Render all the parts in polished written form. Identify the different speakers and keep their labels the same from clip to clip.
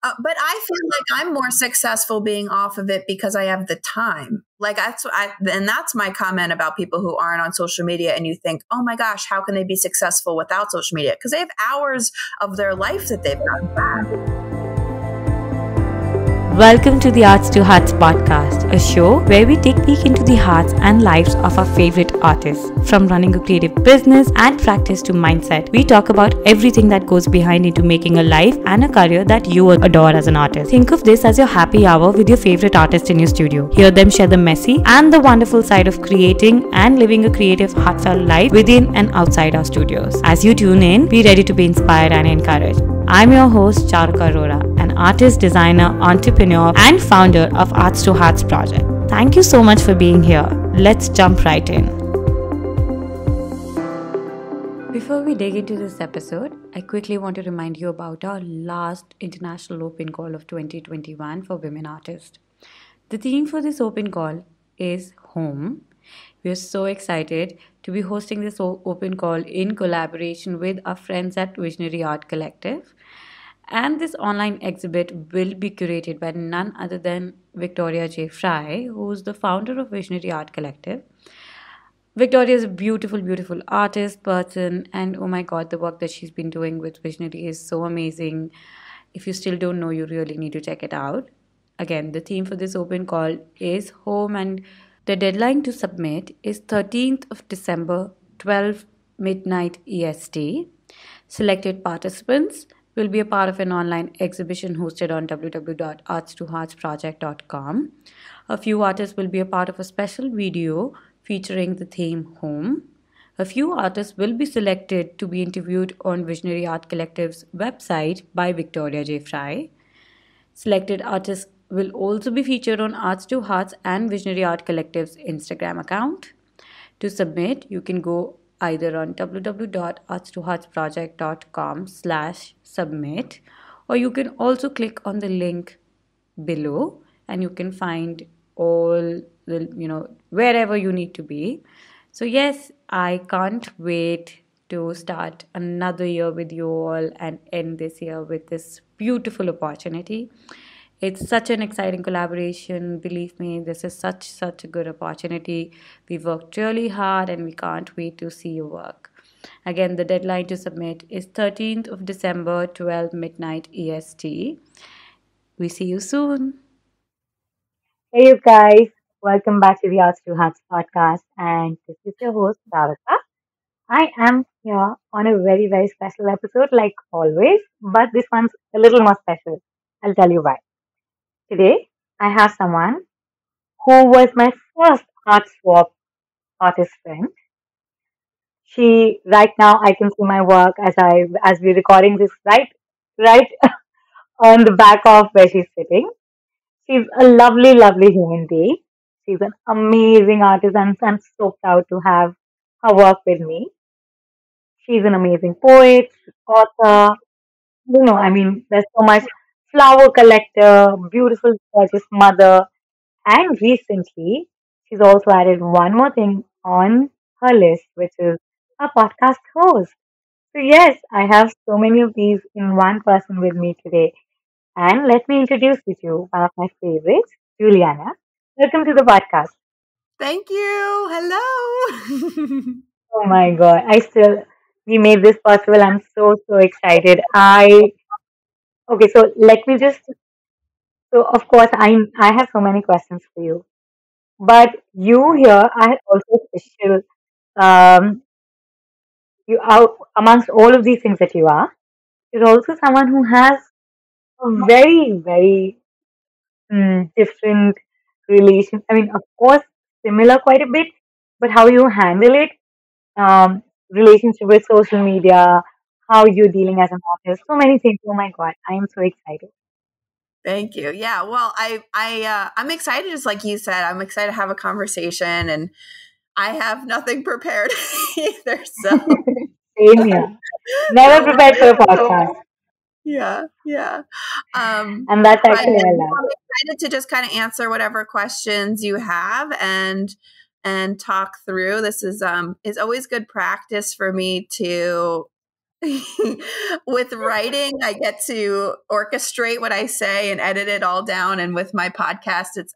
Speaker 1: But I feel like I'm more successful being off of it because I have the time. Like and that's my comment about people who aren't on social media and you think, oh my gosh, how can they be successful without social media? Because they have hours of their life that they've gotten back.
Speaker 2: Welcome to the Arts to Hearts podcast, a show where we take a peek into the hearts and lives of our favorite artists. From running a creative business and practice to mindset, we talk about everything that goes behind into making a life and a career that you adore as an artist. Think of this as your happy hour with your favorite artist in your studio. Hear them share the messy and the wonderful side of creating and living a creative, heartfelt life within and outside our studios. As you tune in, be ready to be inspired and encouraged. I'm your host, Charuka Arora, an artist, designer, entrepreneur, and founder of Artist to Hearts project. Thank you so much for being here. Let's jump right in. Before we dig into this episode, I quickly want to remind you about our last international open call of 2021 for women artists. The theme for this open call is home. We are so excited to be hosting this open call in collaboration with our friends at Visionary Art Collective. And this online exhibit will be curated by none other than Victoria J. Fry, who's the founder of Visionary Art Collective. Victoria is a beautiful, beautiful artist, person, and oh my god, the work that she's been doing with Visionary is so amazing. If you still don't know, you really need to check it out. Again, the theme for this open call is home, and the deadline to submit is 13th of December, 12 midnight EST. Selected participants will be a part of an online exhibition hosted on www.artstoheartsproject.com. A few artists will be a part of a special video featuring the theme home. A few artists will be selected to be interviewed on Visionary Art Collective's website by Victoria J. Fry. Selected artists will also be featured on Arts to Hearts and Visionary Art Collective's Instagram account. To submit, you can go either on www.artstoheartsproject.com/submit, or you can also click on the link below and you can find all the, wherever you need to be. So yes, I can't wait to start another year with you all and end this year with this beautiful opportunity. It's such an exciting collaboration. Believe me, this is such a good opportunity. We've worked really hard and we can't wait to see your work. Again, the deadline to submit is 13th of December, 12 midnight EST. We see you soon.
Speaker 3: Hey, you guys. Welcome back to the Arts to Hearts podcast. And this is your host, Sarika. I am here on a very, very special episode, like always, but this one's a little more special. I'll tell you why. Today, I have someone who was my first art swap artist friend. Right now, I can see my work as we're recording this right on the back of where she's sitting. She's a lovely, lovely human being. She's an amazing artist, and I'm so proud to have her work with me. She's an amazing poet, author. There's so much flower collector, beautiful, gorgeous mother, and recently she's also added one more thing on her list, which is a podcast host. So yes, I have so many of these in one person with me today. And let me introduce you to one of my favorites, Juliana. Welcome to the podcast.
Speaker 1: Thank you. Hello.
Speaker 3: Oh my God. We made this possible. I'm so excited. Okay, so of course, I have so many questions for you. But you here are also special. Um, you out amongst all of these things that you are, you're also someone who has a very, very different relation. I mean, of course, similar quite a bit, but how you handle it, relationship with social media, how you're dealing as an artist, so many things. Oh my God, I am so excited.
Speaker 1: Thank you. Yeah. Well, I'm excited, just like you said. I'm excited to have a conversation, and I have nothing prepared either. So
Speaker 3: Same here. Never prepared for a podcast.
Speaker 1: Yeah.
Speaker 3: And that's actually I love.
Speaker 1: I'm excited to just kind of answer whatever questions you have and talk through. This is always good practice for me to with writing, I get to orchestrate what I say and edit it all down. And with my podcast, it's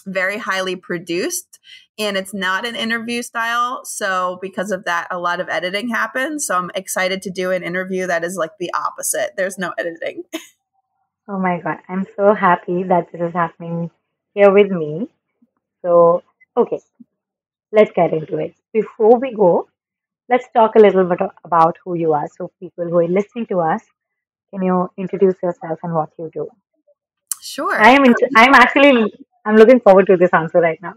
Speaker 1: very highly produced and it's not an interview style. So because of that, a lot of editing happens. So I'm excited to do an interview that is like the opposite. There's no editing.
Speaker 3: Oh my God, I'm so happy that this is happening here with me. So, okay, let's get into it. Before we go, let's talk a little bit about who you are. So, people who are listening to us, can you introduce yourself and what you do?
Speaker 1: Sure.
Speaker 3: I'm actually, I'm looking forward to this answer right now.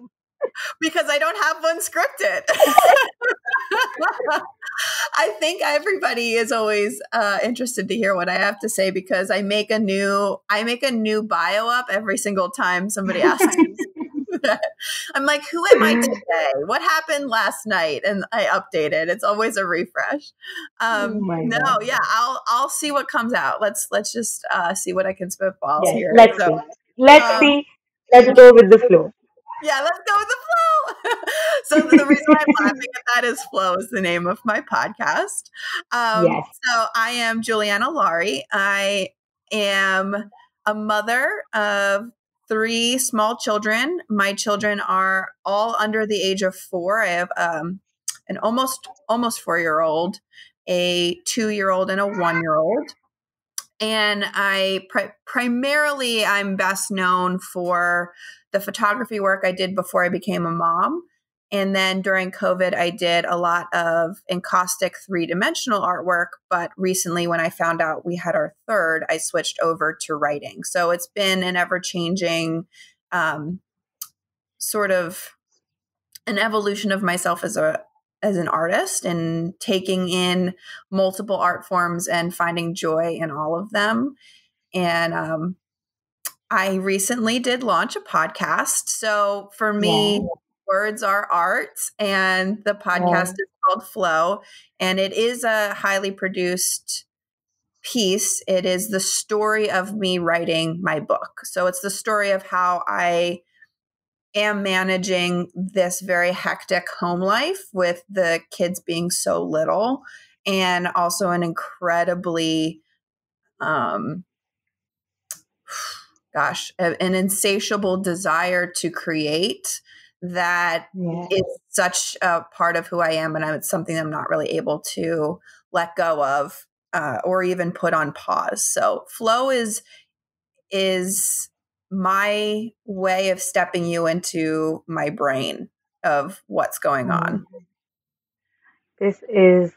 Speaker 1: Because I don't have one scripted. I think everybody is always interested to hear what I have to say because I make a new bio up every single time somebody asks me that. I'm like, who am I today? What happened last night? And I update it. It's always a refresh.
Speaker 3: Oh my
Speaker 1: No,
Speaker 3: God.
Speaker 1: yeah, I'll see what comes out. Let's just see what I can spitball
Speaker 3: Yes,
Speaker 1: here.
Speaker 3: let's
Speaker 1: So,
Speaker 3: see. Let's
Speaker 1: um,
Speaker 3: see. Let's go with the flow.
Speaker 1: yeah, let's go with the flow. So the reason why I'm laughing at that is Flow is the name of my podcast.
Speaker 3: Yes.
Speaker 1: So I am Juliana Laury. I am a mother of three small children. My children are all under the age of 4. I have an almost 4-year old, a 2-year old, and a 1-year old. And primarily I'm best known for the photography work I did before I became a mom. And then during COVID, I did a lot of encaustic 3-dimensional artwork. But recently, when I found out we had our third, I switched over to writing. So it's been an ever changing sort of an evolution of myself as an artist and taking in multiple art forms and finding joy in all of them. And I recently did launch a podcast. So for me,
Speaker 3: Yeah.
Speaker 1: words are art, and the podcast
Speaker 3: Yeah.
Speaker 1: is called Flow. And it is a highly produced piece. It is the story of me writing my book. So it's the story of how I am managing this very hectic home life with the kids being so little, and also an incredibly um, an insatiable desire to create that
Speaker 3: Yeah.
Speaker 1: is such a part of who I am. And it's something I'm not really able to let go of or even put on pause. So flow is my way of stepping you into my brain of what's going on.
Speaker 3: Mm. This is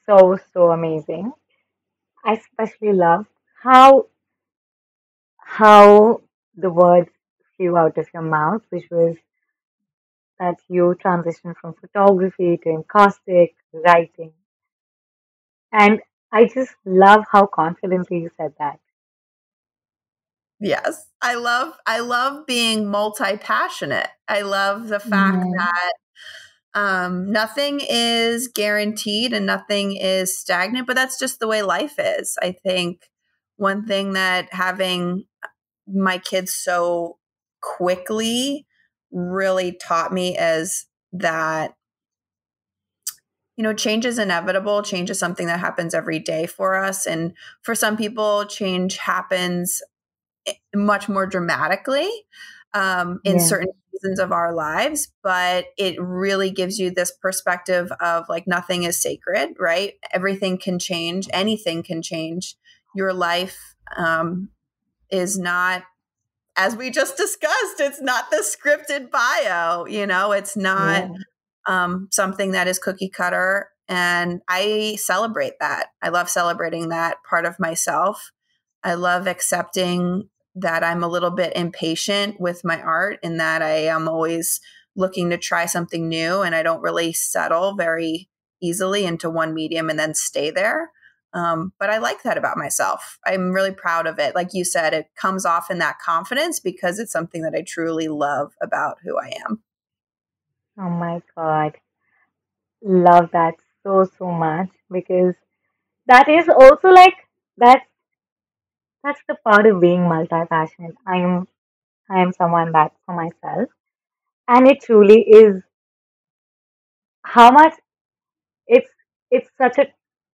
Speaker 3: so amazing. I especially love how how the words flew out of your mouth, which was that you transitioned from photography to encaustic writing. And I just love how confidently you said that.
Speaker 1: Yes. I love being multi-passionate. I love the fact
Speaker 3: Mm.
Speaker 1: that nothing is guaranteed and nothing is stagnant, but that's just the way life is. I think one thing that having my kids so quickly really taught me is that, change is inevitable. Change is something that happens every day for us. And for some people, change happens much more dramatically in
Speaker 3: Yeah.
Speaker 1: certain seasons of our lives, but it really gives you this perspective of like nothing is sacred, right? Everything can change, anything can change. Your life is not, as we just discussed, it's not the scripted bio, it's not
Speaker 3: Yeah.
Speaker 1: something that is cookie cutter. And I celebrate that. I love celebrating that part of myself. I love accepting that I'm a little bit impatient with my art and that I am always looking to try something new and I don't really settle very easily into one medium and then stay there. But I like that about myself. I'm really proud of it. Like you said, it comes off in that confidence because it's something that I truly love about who I am.
Speaker 3: Oh my God. Love that so much because that is also like that that's the part of being multi-passionate. I am someone that for myself. And it truly is how much it's it's such a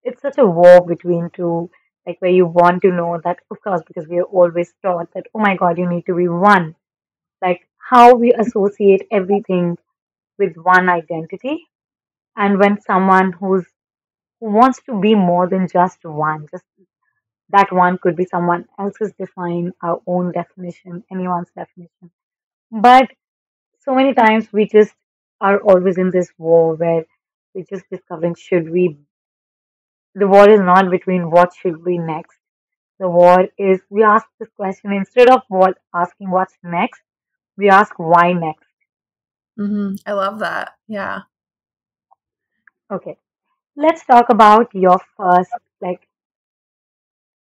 Speaker 3: it's such a war between two, like where you want to know that, of course, because we are always taught that, oh my God, you need to be one. Like how we associate everything with one identity. And when someone who wants to be more than just one, just that one could be someone else's define, our own definition, anyone's definition. But so many times we just are always in this war where we're just discovering should we, the war is not between what should be next. The war is we ask this question instead of what asking what's next, we ask why next.
Speaker 1: I love that. Yeah.
Speaker 3: Okay. Let's talk about your first, like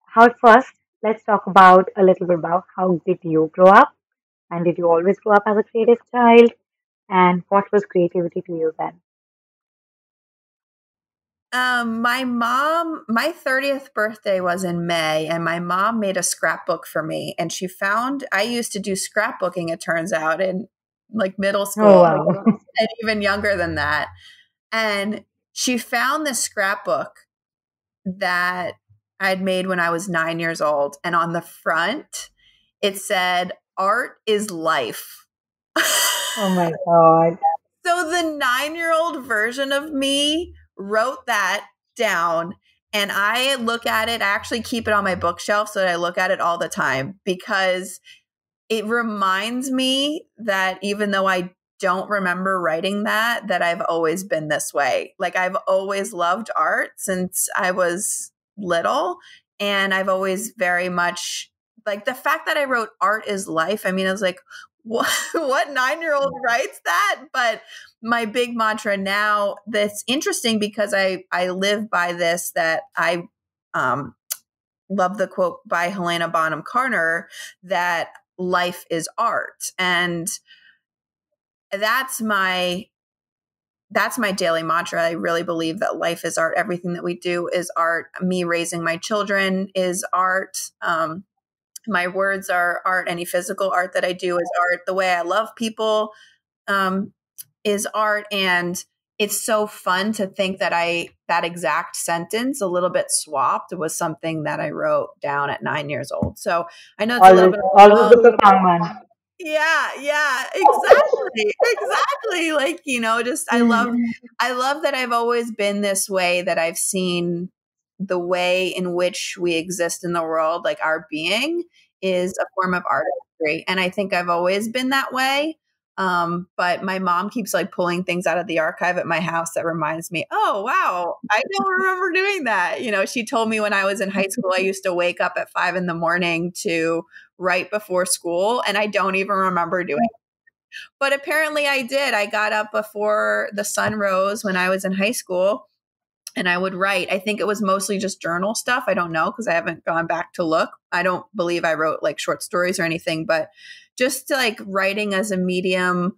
Speaker 3: how first, let's talk about a little bit about how did you grow up and did you always grow up as a creative child and what was creativity to you then?
Speaker 1: My 30th birthday was in May, and my mom made a scrapbook for me. And she found I used to do scrapbooking, it turns out, in like middle
Speaker 3: Oh
Speaker 1: school
Speaker 3: wow.
Speaker 1: and even younger than that. And she found this scrapbook that I'd made when I was 9 years old. And on the front, it said, "Art is life."
Speaker 3: Oh my God.
Speaker 1: So the 9-year-old version of me wrote that down, and I look at it. I actually keep it on my bookshelf so that I look at it all the time because it reminds me that even though I don't remember writing that I've always been this way. Like I've always loved art since I was little. And I've always very much like the fact that I wrote art is life. I mean, I was like, what 9-year-old writes that? But my big mantra now that's interesting because I live by this that I um love the quote by Helena Bonham Carter that life is art. And that's my daily mantra. I really believe that life is art. Everything that we do is art. Me raising my children is art. My words are art. Any physical art that I do is art. The way I love people um, is art. And it's so fun to think that that exact sentence, a little bit swapped, was something that I wrote down at 9 years old. So I know it's a little
Speaker 3: Always
Speaker 1: bit
Speaker 3: always the profound one.
Speaker 1: yeah, exactly. Exactly. Like, just
Speaker 3: Mm.
Speaker 1: I love that I've always been this way, that I've seen the way in which we exist in the world, like our being is a form of artistry. And I think I've always been that way. But my mom keeps like pulling things out of the archive at my house that reminds me, oh wow, I don't remember doing that. She told me when I was in high school, I used to wake up at 5 a.m. to right before school, and I don't even remember doing it. But apparently I did. I got up before the sun rose when I was in high school, and I would write. I think it was mostly just journal stuff. I don't know because I haven't gone back to look. I don't believe I wrote like short stories or anything, but just to, like, writing as a medium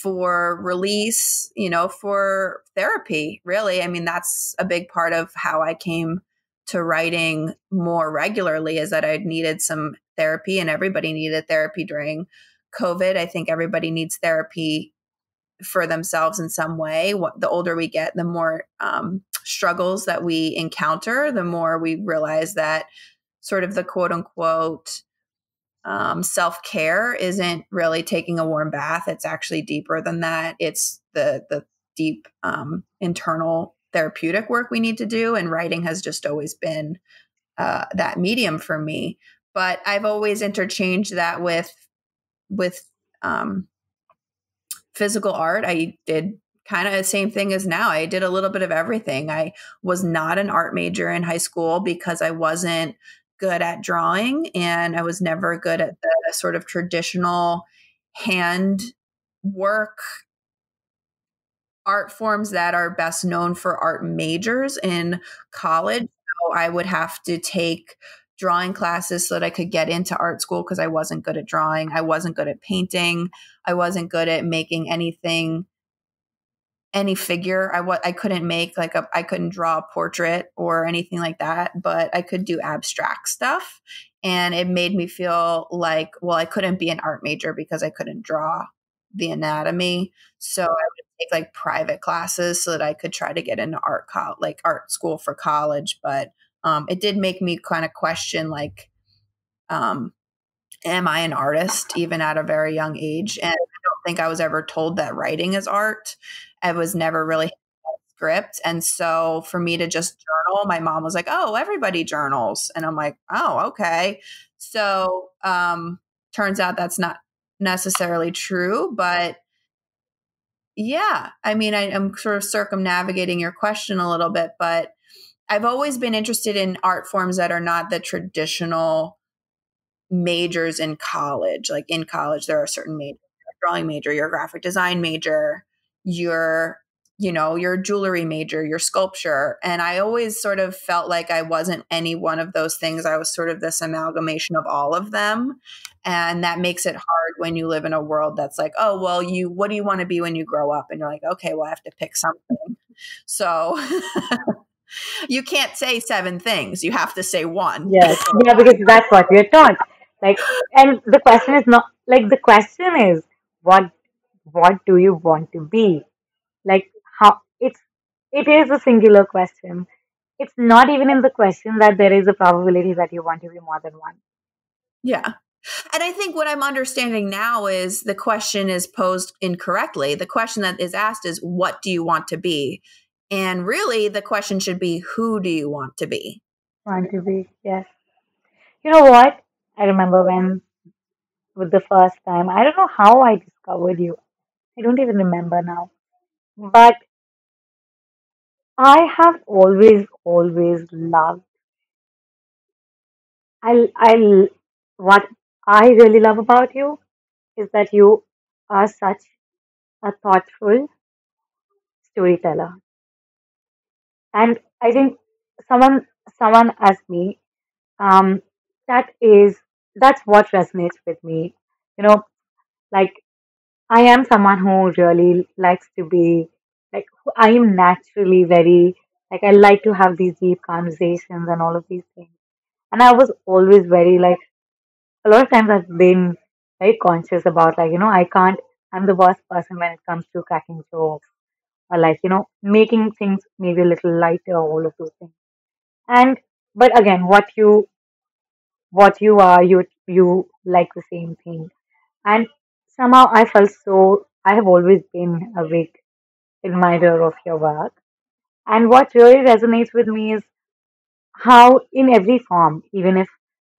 Speaker 1: for release, for therapy, really. I mean, that's a big part of how I came to writing more regularly, is that I needed some therapy, and everybody needed therapy during COVID. I think everybody needs therapy for themselves in some way. The older we get, the more struggles that we encounter, the more we realize that sort of the quote unquote self care isn't really taking a warm bath. It's actually deeper than that. It's the deep internal therapeutic work we need to do. And writing has just always been that medium for me. But I've always interchanged that with um, physical art. I did kind of the same thing as now. I did a little bit of everything. I was not an art major in high school because I wasn't good at drawing, and I was never good at the sort of traditional hand work art forms that are best known for art majors in college. So I would have to take drawing classes so that I could get into art school because I wasn't good at drawing. I wasn't good at painting. I wasn't good at making anything, any figure. I couldn't make like I couldn't draw a portrait or anything like that, but I could do abstract stuff. And it made me feel like, well, I couldn't be an art major because I couldn't draw the anatomy. So I would take like private classes so that I could try to get into art school for college. But it did make me kind of question, like, am I an artist even at a very young age? And I don't think I was ever told that writing is art. I was never really script. And so for me to just journal, my mom was like, "Oh, everybody journals." And I'm like, "Oh, okay." So turns out that's not necessarily true, but yeah, I mean, I'm sort of circumnavigating your question a little bit, but I've always been interested in art forms that are not the traditional majors in college. Like in college, there are certain majors, your drawing major, your graphic design major, your, your jewelry major, your sculpture. And I always sort of felt like I wasn't any one of those things. I was sort of this amalgamation of all of them. And that makes it hard when you live in a world that's like, oh, well, what do you want to be when you grow up? And you're like, okay, well, I have to pick something. So you can't say 7 things. You have to say one.
Speaker 3: Yes, yeah, because that's what we're taught. Like, and the question is not like the question is what what do you want to be? Like how it is a singular question. It's not even in the question that there is a probability that you want to be more than one.
Speaker 1: Yeah. And I think what I'm understanding now is the question is posed incorrectly. The question that is asked is, what do you want to be? And really, the question should be, who do you want to be?
Speaker 3: Want to be, yes. You know what? I remember when with the first time, I don't know how I discovered you. I don't even remember now. But I have always loved. I what I really love about you is that you are such a thoughtful storyteller. And I think someone asked me, um, that is that's what resonates with me. You know, like I am someone who really likes to be I am naturally very I like to have these deep conversations and all of these things. And I was always very a lot of times I've been very conscious about I'm the worst person when it comes to cracking jokes or making things maybe a little lighter, all of those things. And but again, what you are, you like the same thing. And somehow I have always been a big admirer of your work. And what really resonates with me is how in every form, even if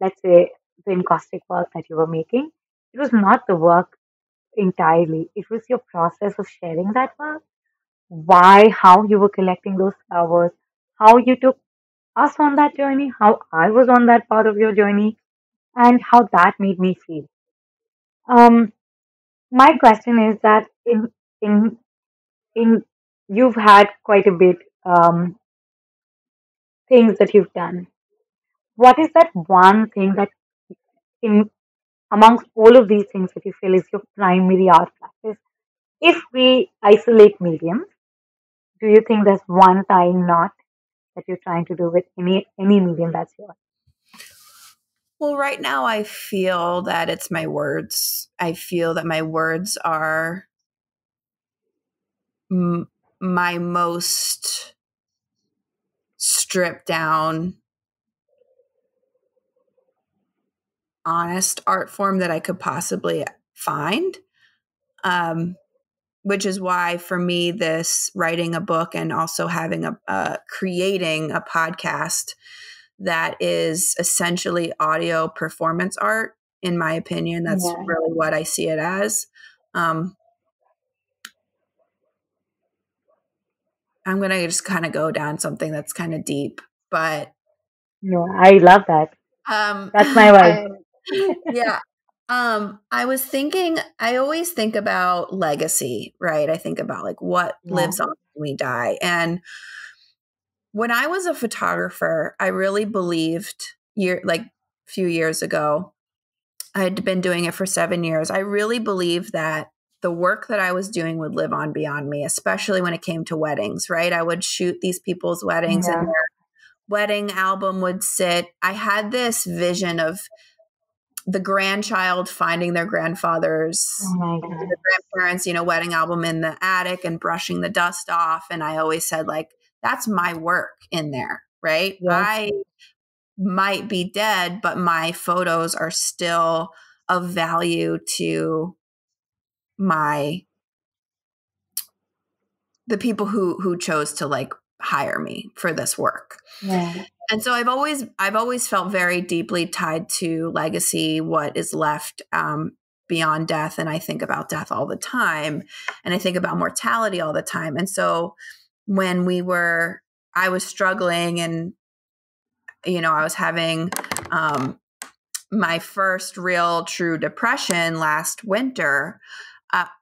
Speaker 3: let's say the encaustic work that you were making, it was not the work entirely. It was your process of sharing that work, why, how you were collecting those flowers, how you took us on that journey, how I was on that part of your journey, and how that made me feel. Um, my question is that in in you've had quite a bit things that you've done. What is that one thing that in amongst all of these things that you feel is your primary art practice? If we isolate mediums, do you think there's one time not that you're trying to do with any medium that's yours?
Speaker 1: Well, right now I feel that it's my words. I feel that my words are my most stripped down, honest art form that I could possibly find. Which is why for me, this writing a book and also having creating a podcast that is essentially audio performance art, in my opinion, that's
Speaker 3: Yeah,
Speaker 1: really what I see it as. Um, I'm going to just kind of go down something that's kind of deep, but
Speaker 3: no, I love that. That's my vibe.
Speaker 1: yeah. I was thinking, I always think about legacy, right? I think about like what
Speaker 3: Yeah,
Speaker 1: lives on when we die. And when I was a photographer, I really believed a few years ago, I had been doing it for 7 years. I really believed that the work that I was doing would live on beyond me, especially when it came to weddings, right? I would shoot these people's weddings and
Speaker 3: yeah,
Speaker 1: their wedding album would sit. I had this vision of the grandchild finding their grandfather's,
Speaker 3: Oh my God.
Speaker 1: the grandparents, wedding album in the attic and brushing the dust off. And I always said, like, that's my work in there, right?
Speaker 3: Yes.
Speaker 1: I might be dead, but my photos are still of value to the people who chose to like hire me for this work.
Speaker 3: Yeah.
Speaker 1: And so I've always felt very deeply tied to legacy, what is left beyond death. And I think about death all the time, and I think about mortality all the time. And so when I was struggling, and I was having my first real true depression last winter.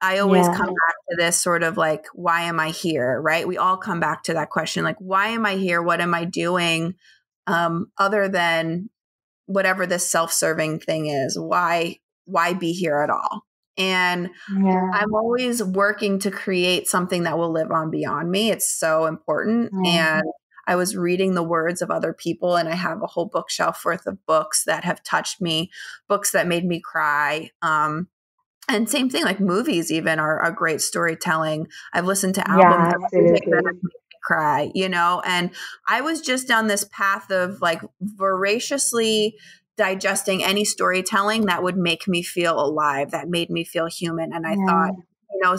Speaker 1: I always
Speaker 3: Yeah.
Speaker 1: come back to this sort of like, why am I here? Right? We all come back to that question, like, why am I here? What am I doing? Other than whatever this self-serving thing is, why be here at all? And
Speaker 3: Yeah.
Speaker 1: I'm always working to create something that will live on beyond me. It's so important.
Speaker 3: Yeah.
Speaker 1: And I was reading the words of other people, and I have a whole bookshelf worth of books that have touched me, books that made me cry. And same thing, like movies even are great storytelling. I've listened to albums
Speaker 3: Yeah,
Speaker 1: of music that
Speaker 3: absolutely.
Speaker 1: have made me cry, and I was just down this path of like voraciously digesting any storytelling that would make me feel alive, that made me feel human. And I thought,
Speaker 3: Yeah.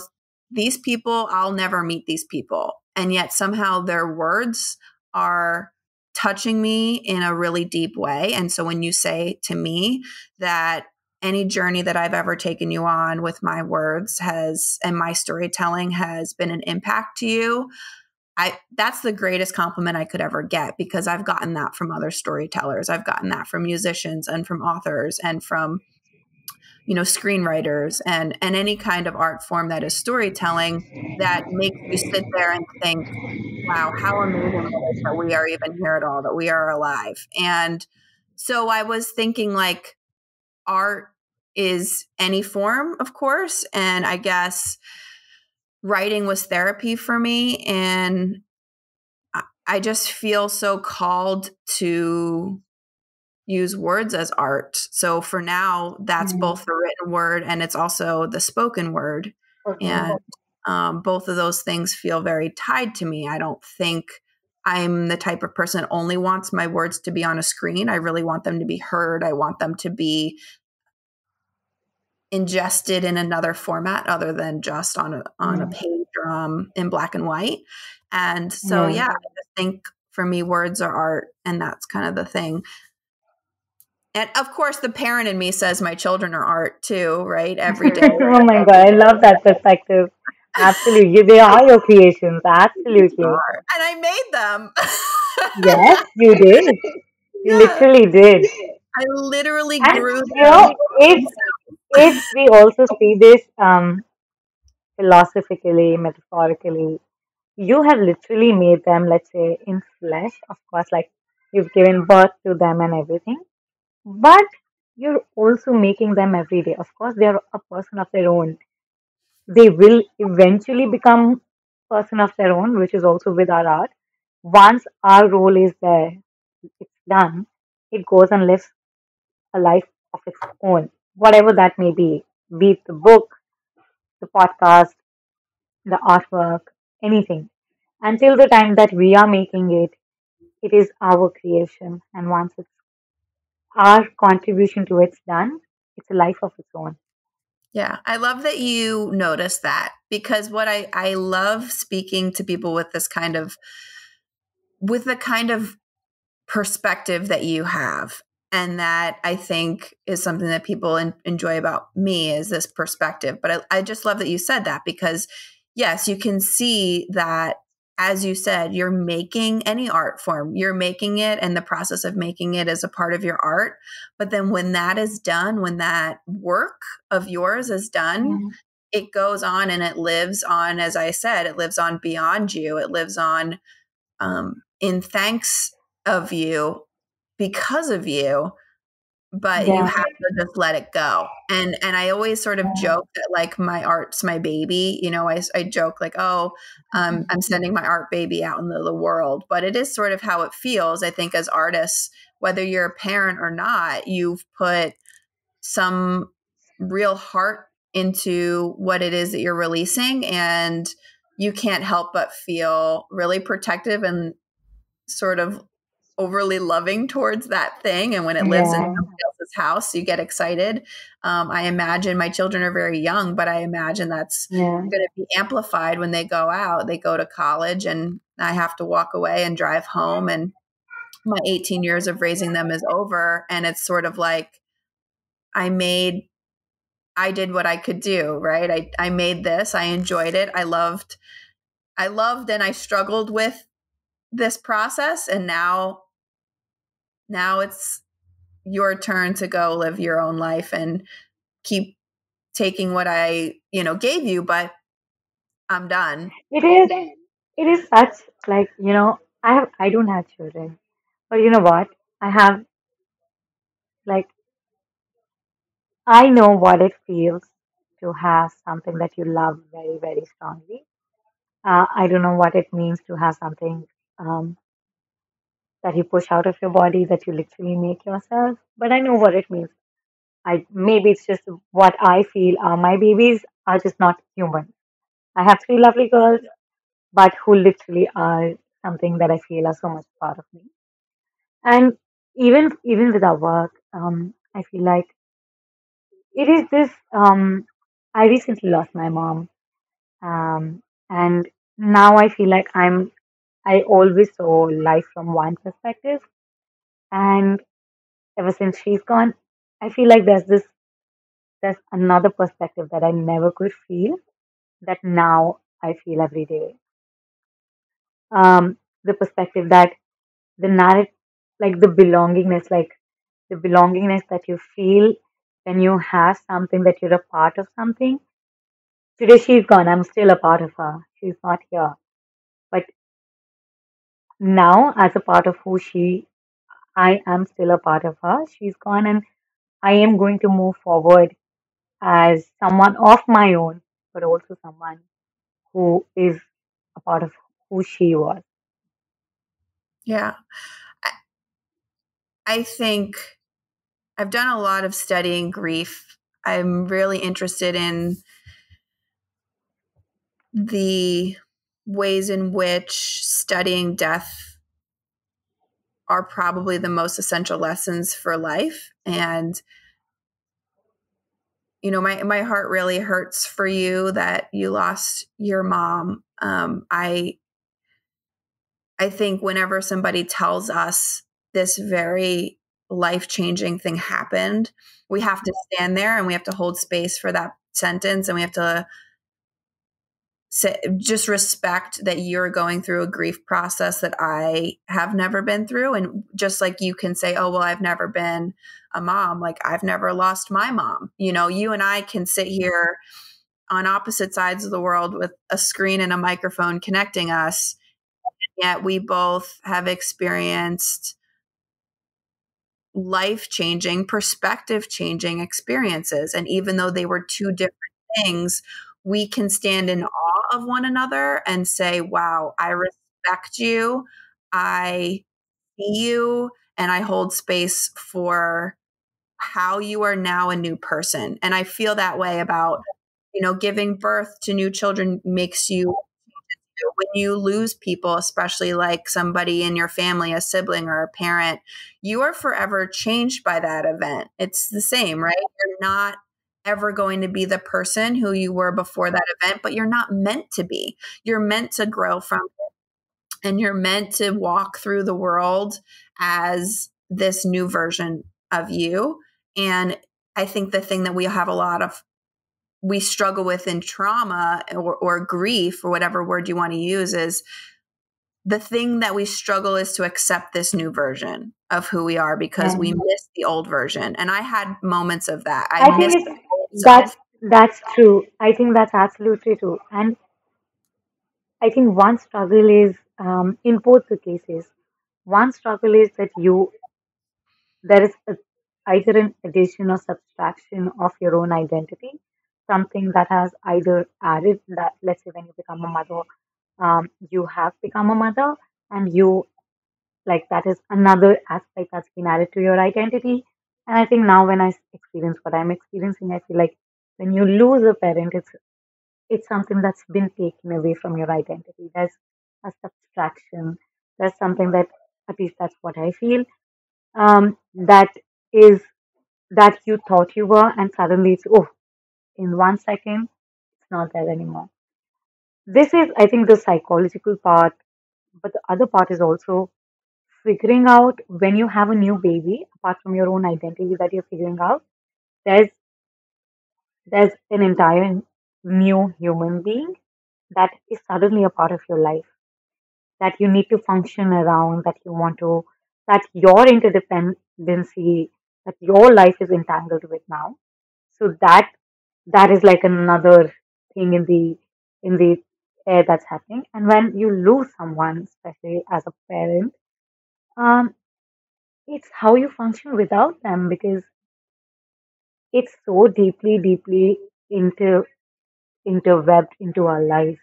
Speaker 1: these people, I'll never meet these people. And yet somehow their words are touching me in a really deep way. And so when you say to me that any journey that I've ever taken you on with my words and my storytelling has been an impact to you, that's the greatest compliment I could ever get, because I've gotten that from other storytellers. I've gotten that from musicians and from authors and from, screenwriters and any kind of art form that is storytelling, that makes you sit there and think, wow, how amazing it is that we are even here at all, that we are alive. And so I was thinking, like, art is any form, of course. And I guess writing was therapy for me. And I just feel so called to use words as art. So for now, that's
Speaker 3: Yeah.
Speaker 1: both the written word and it's also the spoken word.
Speaker 3: Okay.
Speaker 1: And both of those things feel very tied to me. I don't think I'm the type of person that only wants my words to be on a screen. I really want them to be heard. I want them to be ingested in another format other than just on a
Speaker 3: Yeah.
Speaker 1: page in black and white. And so,
Speaker 3: Yeah.
Speaker 1: yeah, I just think for me, words are art, and that's kind of the thing. And of course, the parent in me says my children are art too, right? Every day.
Speaker 3: Oh my God, I love that perspective. Absolutely. They are your creations. Absolutely.
Speaker 1: And I made them.
Speaker 3: Yes, you did. You
Speaker 1: Yeah.
Speaker 3: literally did.
Speaker 1: I literally
Speaker 3: And
Speaker 1: grew
Speaker 3: you
Speaker 1: them.
Speaker 3: know, if we also see this philosophically, metaphorically, you have literally made them, let's say, in flesh, of course, like you've given birth to them and everything, but you're also making them every day. Of course, they're a person of their own. They will eventually become person of their own, which is also with our art. Once our role is there, it's done, it goes and lives a life of its own, whatever that may be it the book, the podcast, the artwork, anything. Until the time that we are making it, it is our creation. And once it's our contribution to it's done, it's a life of its own.
Speaker 1: Yeah, I love that you notice that, because what I love speaking to people with the kind of perspective that you have. And that I think is something that people enjoy about me, is this perspective. But I just love that you said that, because yes, you can see that, as you said, you're making any art form, you're making it, and the process of making it is a part of your art. But then when that is done, when that work of yours is done,
Speaker 3: Yeah.
Speaker 1: it goes on and it lives on, as I said, it lives on beyond you. It lives on in thanks of you, because of you, but you
Speaker 3: Yeah.
Speaker 1: have to just let it go. And I always sort of
Speaker 3: Yeah.
Speaker 1: joke that, like, my art's my baby. I joke like, oh, I'm sending my art baby out into the world. But it is sort of how it feels, I think, as artists, whether you're a parent or not, you've put some real heart into what it is that you're releasing, and you can't help but feel really protective and sort of overly loving towards that thing. And when it lives in
Speaker 3: Yeah,
Speaker 1: somebody else's house, you get excited. I imagine my children are very young, but I imagine that's
Speaker 3: yeah,
Speaker 1: going to be amplified when they go out. They go to college, and I have to walk away and drive home. And my 18 years of raising them is over. And it's sort of like I made, I did what I could do, right? I made this, I enjoyed it. I loved and I struggled with this process. And now it's your turn to go live your own life and keep taking what I, gave you, but I'm done.
Speaker 3: it is. It is such like I don't have children, but you know what? I have like I know what it feels to have something that you love very very strongly. I don't know what it means to have something um, that you push out of your body that you literally make yourself, but I know what it means. I maybe it's just what I feel. My babies are just not human. I have three lovely girls, but who literally are something that I feel are so much part of me. And even with our work, I feel like it is this. I recently lost my mom, and now I feel like I always saw life from one perspective, and ever since she's gone, I feel like there's another perspective that I never could feel that now I feel every day. The perspective that the narrative, like the belongingness that you feel when you have something that you're a part of something. Today she's gone, I'm still a part of her. She's not here. But now, as a part of who I am still a part of her. She's gone, and I am going to move forward as someone of my own, but also someone who is a part of who she was.
Speaker 1: Yeah. I, I think I've done a lot of studying grief. I'm really interested in the ways in which studying death are probably the most essential lessons for life. And, my heart really hurts for you that you lost your mom. I think whenever somebody tells us this very life changing thing happened, we have to stand there and we have to hold space for that sentence, and we have to just respect that you're going through a grief process that I have never been through. And just like you can say, oh, well, I've never been a mom, like I've never lost my mom. You and I can sit here on opposite sides of the world with a screen and a microphone connecting us, yet we both have experienced life changing, perspective changing experiences. And even though they were two different things, we can stand in awe of one another and say, wow, I respect you. I see you, and I hold space for how you are now a new person. And I feel that way about, giving birth to new children makes you, when you lose people, especially like somebody in your family, a sibling or a parent, you are forever changed by that event. It's the same, right? You're not ever going to be the person who you were before that event, but you're not meant to be. You're meant to grow from it, and you're meant to walk through the world as this new version of you. And I think the thing that we struggle with in trauma or grief, or whatever word you want to use, is the thing that we struggle is to accept this new version of who we are because
Speaker 3: Yeah.
Speaker 1: we miss the old version. And I had moments of that. I
Speaker 3: I think
Speaker 1: missed
Speaker 3: it's
Speaker 1: the old
Speaker 3: that's
Speaker 1: self.
Speaker 3: that's true. I think that's absolutely true. And I think one struggle is in both the cases. One struggle is that there is either an addition or subtraction of your own identity, something that has either added that, let's say, when you become a mother, you have become a mother, and you like that is another aspect that's been added to your identity. And I think now when experience what I'm experiencing, I feel like when you lose a parent, it's something that's been taken away from your identity. There's a subtraction. There's something that, at least that's what I feel, that is that you thought you were, and suddenly it's, oh, in 1 second, it's not there anymore. This is, I think, the psychological part, but the other part is also figuring out when you have a new baby, apart from your own identity that you're figuring out, there's there's an entire new human being that is suddenly a part of your life that you need to function around, that you want to, that your interdependency, that your life is entangled with now. So that is like another thing in the air that's happening. And when you lose someone, especially as a parent, um, it's how you function without them because it's so deeply, deeply interwebbed into our life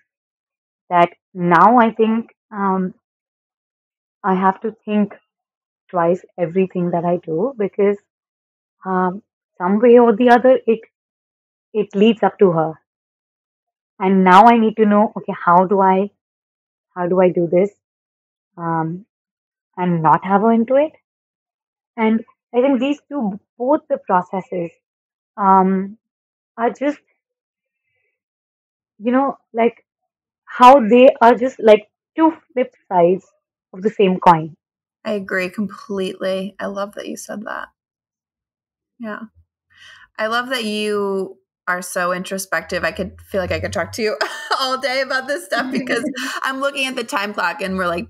Speaker 3: that now I think I have to think twice everything that I do because some way or the other it leads up to her. And now I need to know, okay, how do I do this um, and not have her into it? And I think these two, both the processes, um, are just like how they are just like two flip sides of the same coin.
Speaker 1: I agree completely. I love that you said that. Yeah. I love that you are so introspective. I could feel like I could talk to you all day about this stuff because I'm looking at the time clock and we're like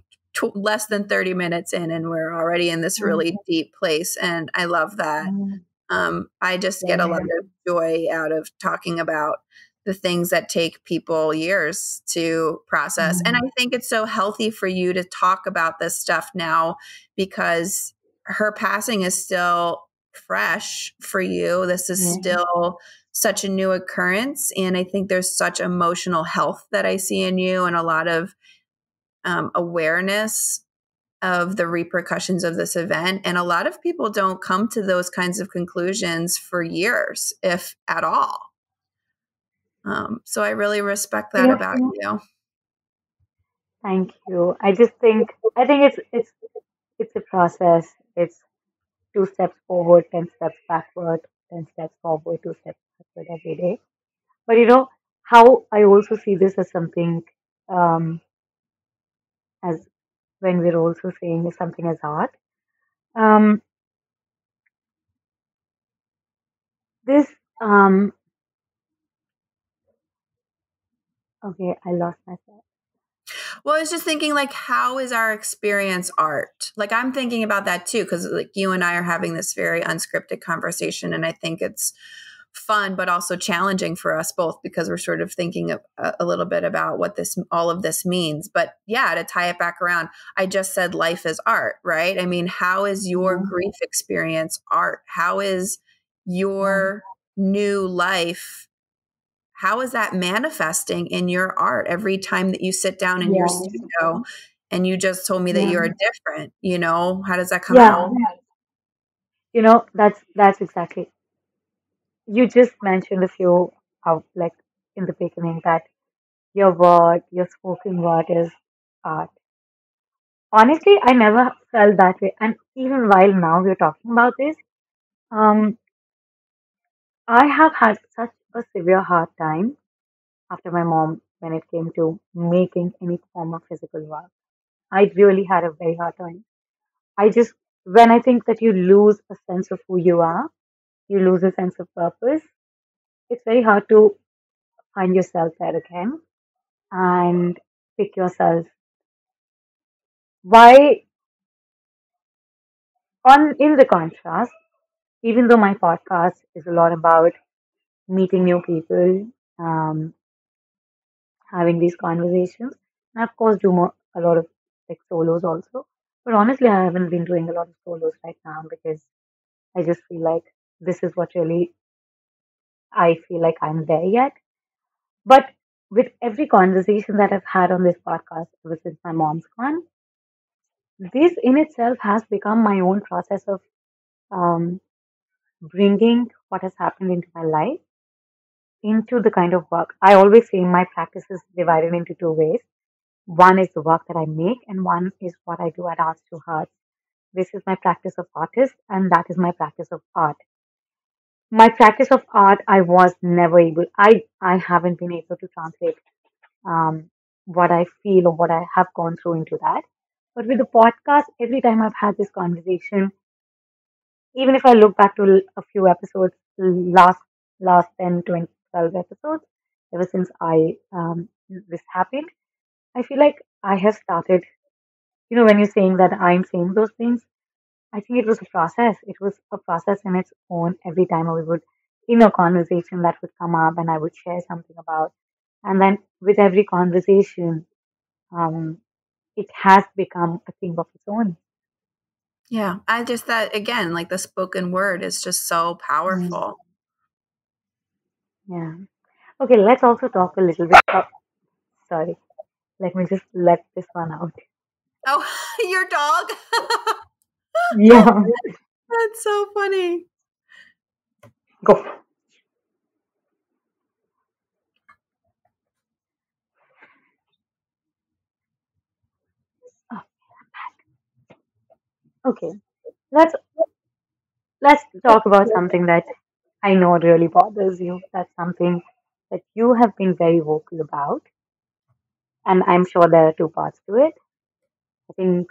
Speaker 1: less than 30 minutes in and we're already in this really deep place. And I love that.
Speaker 3: Mm,
Speaker 1: I just get a lot
Speaker 3: yeah,
Speaker 1: of joy out of talking about the things that take people years to process. And I
Speaker 3: mm,
Speaker 1: think it's so healthy for you to talk about this stuff now because her passing is still fresh for you. This is
Speaker 3: yeah,
Speaker 1: still such a new occurrence. And I think there's such emotional health that I see in you and a lot of awareness of the repercussions of this event. And a lot of people don't come to those kinds of conclusions for years, if at all. So I really respect that
Speaker 3: yeah.
Speaker 1: about you.
Speaker 3: Thank you. I think it's a process. It's two steps forward, 10 steps backward, 10 steps forward, 2 steps backward every day. But how I also see this as something, um, as when we're also saying something as art. Um, this okay, I lost myself.
Speaker 1: Well, I was just thinking, like, how is our experience art? Like, I'm thinking about that too, because like you and I are having this very unscripted conversation, and I think it's fun, but also challenging for us both because we're sort of thinking a little bit about what all of this means. But yeah, to tie it back around, I just said life is art, right? I mean, how is your
Speaker 3: Yeah,
Speaker 1: grief experience art? How is
Speaker 3: yeah,
Speaker 1: your new life? How is that manifesting in your art every time that you sit down in your
Speaker 3: yes,
Speaker 1: studio? And you just told me that
Speaker 3: yeah,
Speaker 1: you are different, how does that come
Speaker 3: yeah.
Speaker 1: out?
Speaker 3: That's exactly. You just mentioned a few of like in the beginning that your spoken word is art. Honestly, I never felt that way. And even while now we're talking about this, um, I have had such a severe hard time after my mom when it came to making any form of physical work. I really had a very hard time. When I think that you lose a sense of who you are, you lose a sense of purpose, it's very hard to find yourself there again and pick yourself. Why, on in the contrast, even though my podcast is a lot about meeting new people, um, having these conversations, and of course do a lot of like solos also. But honestly, I haven't been doing a lot of solos right now because I just feel like this is what really I feel like I'm there yet. But with every conversation that I've had on this podcast ever since my mom's gone, this in itself has become my own process of um, bringing what has happened into my life into the kind of work. I always say my practice is divided into two ways. One is the work that I make, and one is what I do at Arts to Hearts. This is my practice of artist, and that is my practice of art. My practice of art, I was never able, I haven't been able to translate what I feel or what I have gone through into that. But with the podcast, every time I've had this conversation, even if I look back to a few episodes, last 10, 20, 12 episodes, ever since I this happened, I feel like I have started, when you're saying that I'm saying those things, I think it was a process. It was a process in its own. Every time we would, in a conversation that would come up and I would share something about. And then with every conversation, um, it has become a thing of its own.
Speaker 1: Yeah. I just thought, again, like the spoken word is just so
Speaker 3: Mm,
Speaker 1: powerful.
Speaker 3: yeah. Okay, let's also talk a little bit. Sorry, let me just let this one out.
Speaker 1: Oh, your dog?
Speaker 3: Yeah,
Speaker 1: That's so funny.
Speaker 3: go. Oh, okay, let's let's talk about something that I know really bothers you. That's something that you have been very vocal about, and I'm sure there are two parts to it. I think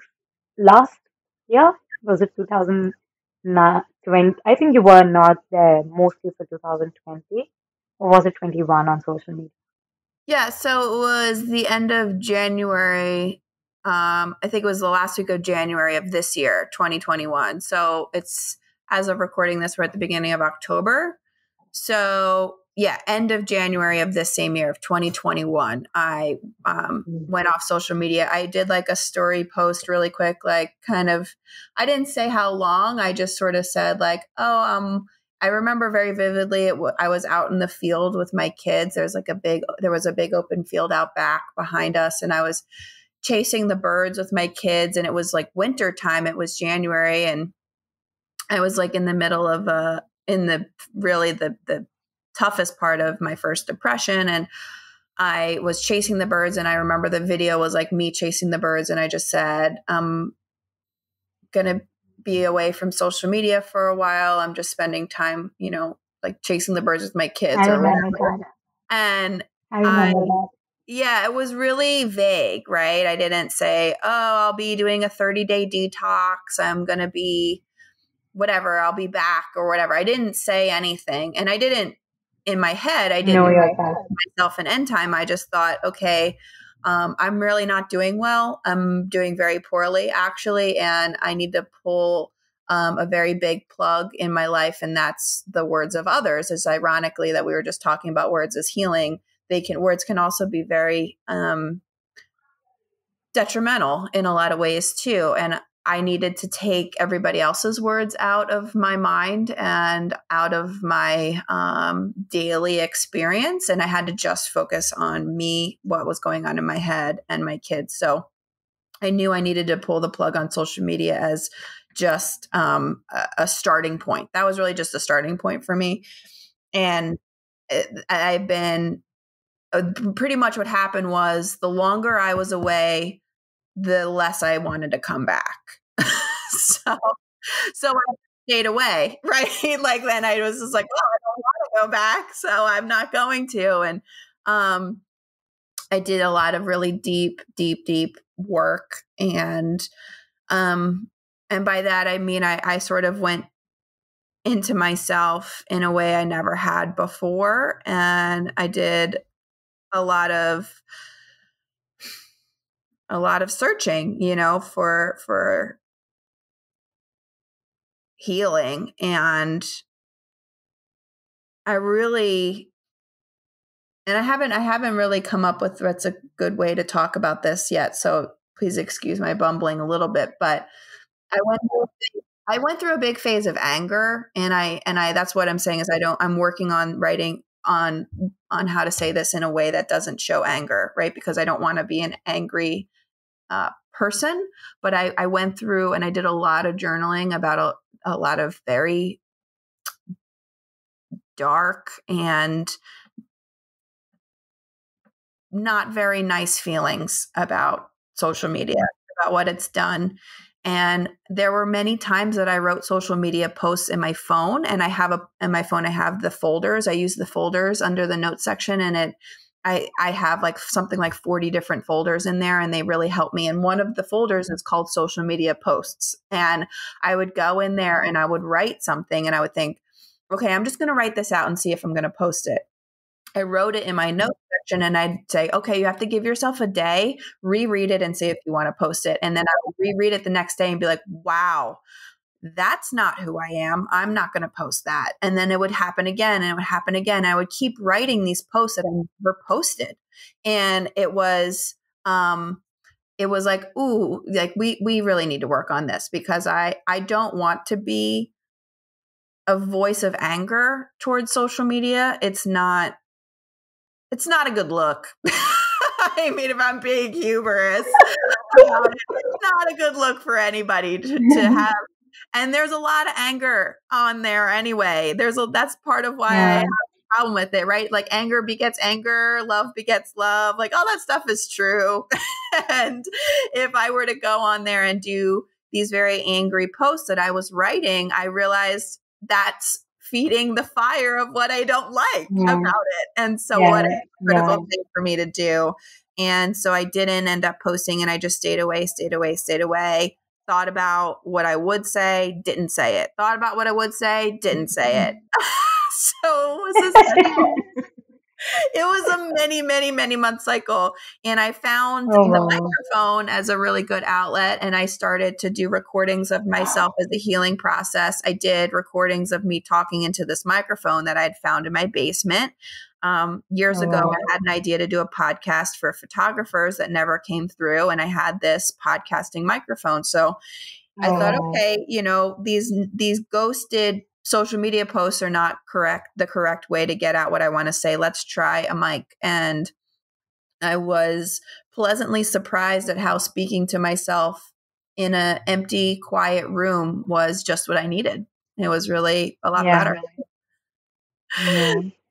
Speaker 3: last year was it 2020? I think you were not there mostly for 2020, or was it 21 on social media?
Speaker 1: Yeah, so it was the end of January. I think it was the last week of January of this year, 2021. So it's, as of recording this, we're at the beginning of October. So yeah, end of January of this same year of 2021, I
Speaker 3: Mm.
Speaker 1: went off social media. I did like a story post really quick, like kind of, I didn't say how long. I just sort of said like, oh, I remember very vividly. I was out in the field with my kids. There was a big open field out back behind us, and I was chasing the birds with my kids. And it was like winter time. It was January, and I was like in the middle of in the really the toughest part of my first depression, and I was chasing the birds. And I remember the video was like me chasing the birds, and I just said, I'm gonna be away from social media for a while. I'm just spending time, like chasing the birds with my
Speaker 3: I
Speaker 1: kids or whatever.
Speaker 3: remember that.
Speaker 1: And
Speaker 3: I
Speaker 1: I,
Speaker 3: remember that.
Speaker 1: yeah, it was really vague, right? I didn't say, oh, I'll be doing a 30-day detox. I'm going to be whatever, I'll be back or whatever. I didn't say anything. And I didn't, in my head, I
Speaker 3: Know
Speaker 1: didn't
Speaker 3: yourself.
Speaker 1: give myself an end time. I just thought, okay, I'm really not doing well. I'm doing very poorly, actually. And I need to pull a very big plug in my life. And that's the words of others. It's ironically that we were just talking about words as healing. Words can also be very detrimental in a lot of ways too. And I needed to take everybody else's words out of my mind and out of my daily experience. And I had to just focus on me, what was going on in my head, and my kids. So I knew I needed to pull the plug on social media as just a starting point. That was really just a starting point for me. And I've been pretty much what happened was the longer I was away, the less I wanted to come back. so so I stayed away, right? Like then I was just like, oh, I don't want to go back, so I'm not going to. And um I did a lot of really deep work, um and by that I mean I sort of went into myself in a way I never had before, and I did a lot of searching, for healing. And I really, and I haven't really come up with what's a good way to talk about this yet. So please excuse my bumbling a little bit, but I went through, I went through a big phase of anger, and I that's what I'm saying is I'm working on writing on how to say this in a way that doesn't show anger, right? Because I don't want to be an angry person. But I went through and I did a lot of journaling about a lot of very dark and not very nice feelings about social media, about what it's done. And there were many times that I wrote social media posts in my phone, and I have the folders. I use the folders under the notes section, and I have like something like 40 different folders in there, and they really help me. And one of the folders is called social media posts. And I would go in there and I would write something, and I would think, okay, I'm just going to write this out and see if I'm going to post it. I wrote it in my notes section, and I'd say, okay, you have to give yourself a day, reread it and see if you want to post it. And then I would reread it the next day and be like, wow, that's not who I am. I'm not going to post that. And then it would happen again, and it would happen again. I would keep writing these posts that I never posted. And it was like, ooh, like we really need to work on this, because I don't want to be a voice of anger towards social media. It's not a good look. I mean, if I'm being humorous about it, it's not a good look for anybody to have. And there's a lot of anger on there anyway. That's part of why I have a problem with it, right? Like anger begets anger, love begets love. Like all that stuff is true. And if I were to go on there and do these very angry posts that I was writing, I realized that's feeding the fire of what I don't like about it. And so what a critical thing for me to do. And so I didn't end up posting, and I just stayed away. Thought about what I would say, didn't say it. Thought about what I would say, didn't say it. So it was a many, many, many month cycle. And I found the microphone as a really good outlet. And I started to do recordings of myself as a healing process. I did recordings of me talking into this microphone that I'd found in my basement. Years ago, I had an idea to do a podcast for photographers that never came through. And I had this podcasting microphone. So I thought, okay, these ghosted social media posts are not the correct way to get out what I want to say. Let's try a mic. And I was pleasantly surprised at how speaking to myself in an empty, quiet room was just what I needed. It was really a lot better.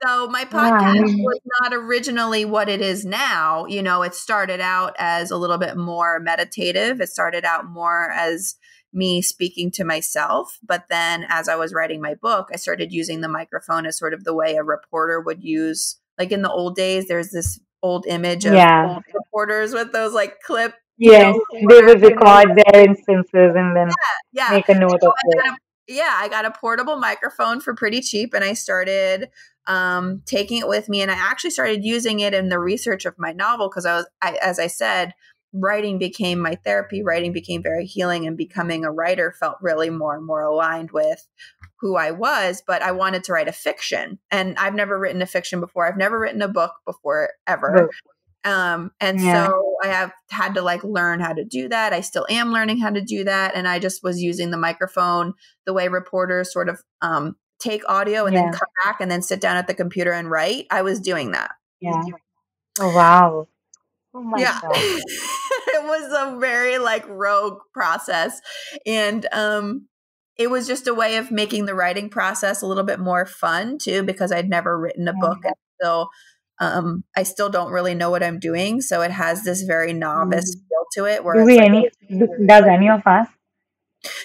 Speaker 1: So my podcast was not originally what it is now. It started out as a little bit more meditative. It started out more as me speaking to myself. But then as I was writing my book, I started using the microphone as sort of the way a reporter would use, like in the old days, there's this old image of old reporters with those like clip.
Speaker 3: Yes, they would record their instances and then make a note of it.
Speaker 1: I got a portable microphone for pretty cheap, and I started taking it with me. And I actually started using it in the research of my novel, because as I said, writing became my therapy. Writing became very healing, and becoming a writer felt really more and more aligned with who I was. But I wanted to write a fiction, and I've never written a fiction before. I've never written a book before, ever. So I have had to learn how to do that. I still am learning how to do that. And I just was using the microphone the way reporters sort of take audio and then come back and then sit down at the computer and write. I was doing that.
Speaker 3: Yeah. Oh, wow. Oh my God.
Speaker 1: It was a very rogue process. And it was just a way of making the writing process a little bit more fun too, because I'd never written a book. And so I still don't really know what I'm doing. So it has this very novice feel to it. Where
Speaker 3: does any of us?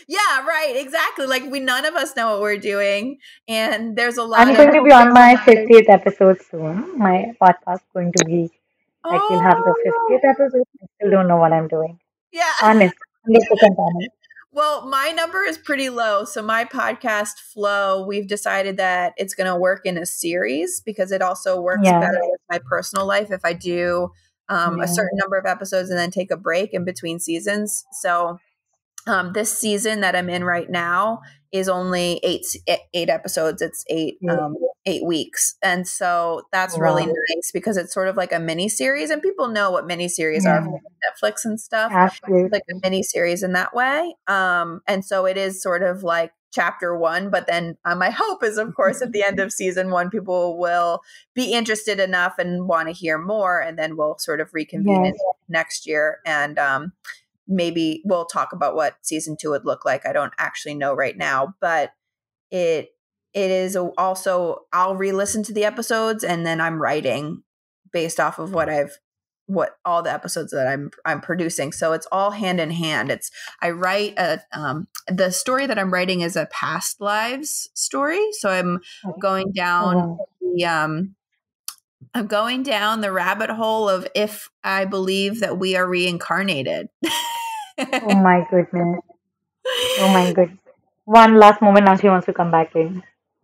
Speaker 1: Yeah, right. Exactly. None of us know what we're doing. And there's a lot
Speaker 3: I'm going to be on my 50th episode soon. My podcast is going to be we'll have the 50th episode. I still don't know what I'm doing.
Speaker 1: Yeah.
Speaker 3: Honest. 100% honest.
Speaker 1: Well, my number is pretty low. So my podcast flow, we've decided that it's going to work in a series, because it also works better with my personal life if I do a certain number of episodes and then take a break in between seasons. So this season that I'm in right now is only eight episodes. It's 8 weeks. And so that's really nice, because it's sort of like a mini series, and people know what mini series are from Netflix and stuff.
Speaker 3: Absolutely.
Speaker 1: Like a mini series in that way. And so it is sort of like chapter 1, but then my hope is, of course, at the end of season 1, people will be interested enough and want to hear more. And then we'll sort of reconvene in next year, and maybe we'll talk about what season 2 would look like. I don't actually know right now, but it is also, I'll re-listen to the episodes and then I'm writing based off of what all the episodes that I'm producing. So it's all hand in hand. I write the story that I'm writing is a past lives story. So
Speaker 3: Okay.
Speaker 1: going
Speaker 3: Oh,
Speaker 1: down
Speaker 3: wow.
Speaker 1: the I'm going down the rabbit hole of if I believe that we are reincarnated.
Speaker 3: Oh my goodness. Oh my goodness. One last moment now she wants to come back in.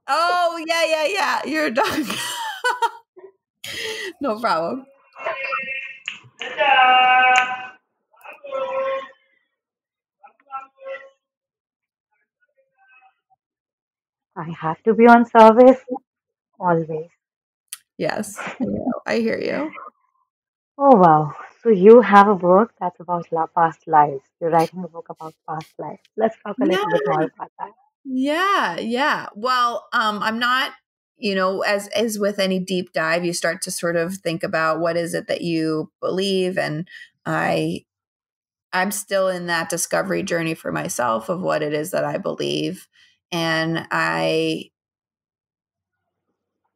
Speaker 1: Oh, yeah, yeah, yeah. You're a dog. No problem.
Speaker 3: I have to be on service always.
Speaker 1: Yes, I know. I hear you.
Speaker 3: Oh wow. So you have a book that's about past lives. You're writing a book about past lives. Let's talk a
Speaker 1: Yeah,
Speaker 3: little bit more about that.
Speaker 1: yeah, yeah. Well, I'm not, as with any deep dive, you start to sort of think about what is it that you believe, and I I'm still in that discovery journey for myself of what it is that I believe, and I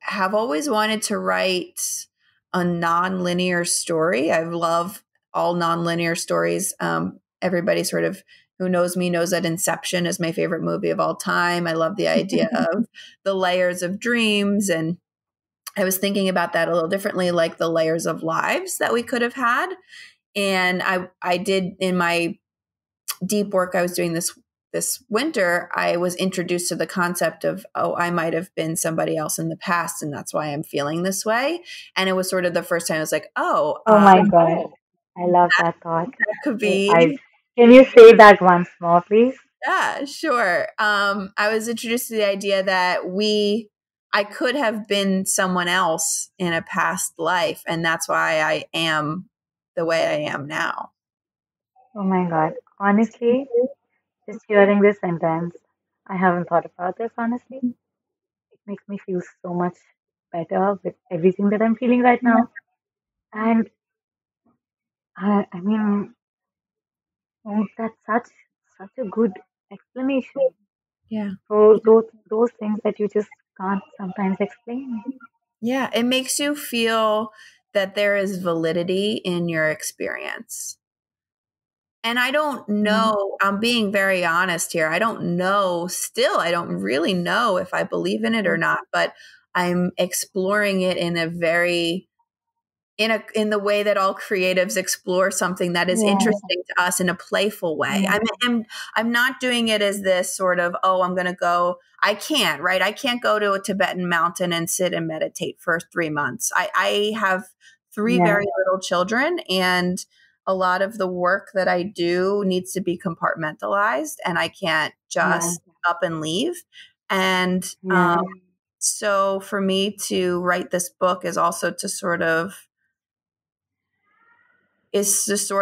Speaker 1: have always wanted to write a non-linear story. I love all non-linear stories. Everybody sort of who knows me knows that Inception is my favorite movie of all time. I love the idea of the layers of dreams, and I was thinking about that a little differently, like the layers of lives that we could have had. And I did in my deep work I was doing this winter, I was introduced to the concept of, oh, I might have been somebody else in the past, and that's why I'm feeling this way. And it was sort of the first time I was like, oh,
Speaker 3: Oh my God. I love that thought.
Speaker 1: that could
Speaker 3: I
Speaker 1: be.
Speaker 3: can you say that once more, please?
Speaker 1: Yeah, sure. I was introduced to the idea that I could have been someone else in a past life, and that's why I am the way I am now.
Speaker 3: Oh my God. Honestly, just hearing this sentence, I haven't thought about this honestly. It makes me feel so much better with everything that I'm feeling right
Speaker 1: Yeah.
Speaker 3: now. And I mean, oh, that's such a good explanation
Speaker 1: Yeah.
Speaker 3: for those things that you just can't sometimes explain.
Speaker 1: Yeah, it makes you feel that there is validity in your experience. And I don't
Speaker 3: Yeah,
Speaker 1: know, I'm being very honest here. I don't know, still, I don't really know if I believe in it or not, but I'm exploring it in a very in the way that all creatives explore something that is
Speaker 3: yeah,
Speaker 1: interesting to us in a playful way.
Speaker 3: yeah,
Speaker 1: I'm not doing it as this sort of, oh, I'm going to go. I can't, right? I can't go to a Tibetan mountain and sit and meditate for 3 months. I have three
Speaker 3: yeah,
Speaker 1: very little children, and a lot of the work that I do needs to be compartmentalized, and I can't
Speaker 3: yeah,
Speaker 1: just up and leave. And
Speaker 3: yeah,
Speaker 1: so for me to write this book is to sort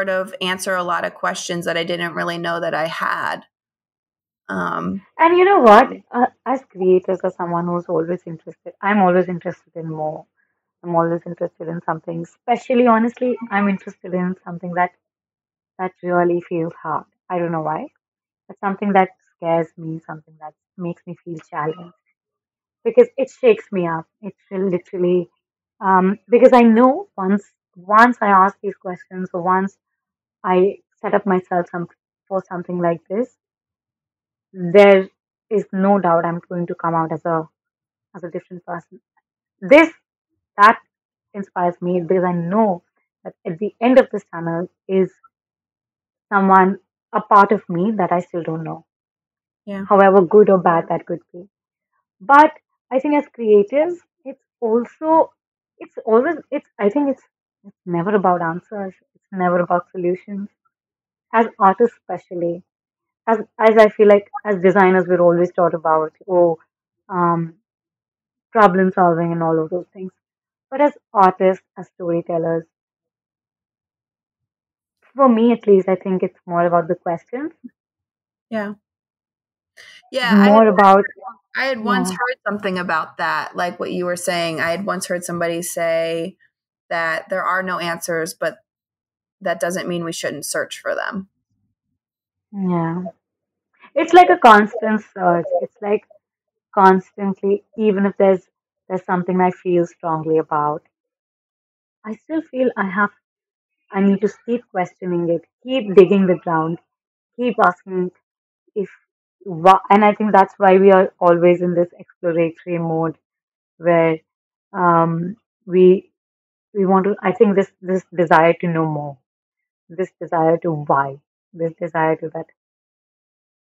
Speaker 1: of answer a lot of questions that I didn't really know that I had. Um,
Speaker 3: And you know what? As creators, as someone who's always interested, I'm always interested in more. I'm always interested in something, especially honestly, I'm interested in something that really feels hard. I don't know why. It's something that scares me, something that makes me feel challenged because it shakes me up. It will literally, because I know once I ask these questions or once I set up myself for something like this, there is no doubt I'm going to come out as a different person. This that inspires me because I know that at the end of this tunnel is someone, a part of me that I still don't know,
Speaker 1: yeah,
Speaker 3: however good or bad that could be. But I think as creatives, I think it's never about answers. It's never about solutions. As artists, especially, as I feel like as designers, we're always taught about um, problem solving and all of those things. But as artists, as storytellers, for me at least, I think it's more about the questions.
Speaker 1: yeah,
Speaker 3: It's
Speaker 1: yeah.
Speaker 3: more about
Speaker 1: I had once
Speaker 3: yeah,
Speaker 1: heard something about that, like what you were saying. I had once heard somebody say that there are no answers, but that doesn't mean we shouldn't search for them.
Speaker 3: yeah. It's like a constant search. It's like constantly, even if there's something I feel strongly about, I still feel I need to keep questioning it, keep digging the ground, keep asking if and I think that's why we are always in this exploratory mode where um, we we want to. I think this desire to know more, this desire to why, this desire to that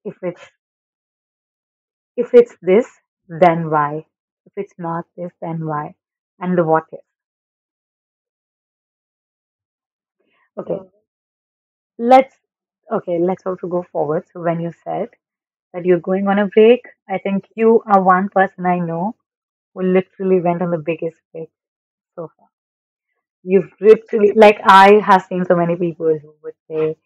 Speaker 3: if it's if it's this, then why? If it's not this, then why? And the what if. Okay, let's let's also go forward. So when you said that you're going on a break, I think you are one person I know who literally went on the biggest break so far. You've literally, like, I have seen so many people who would say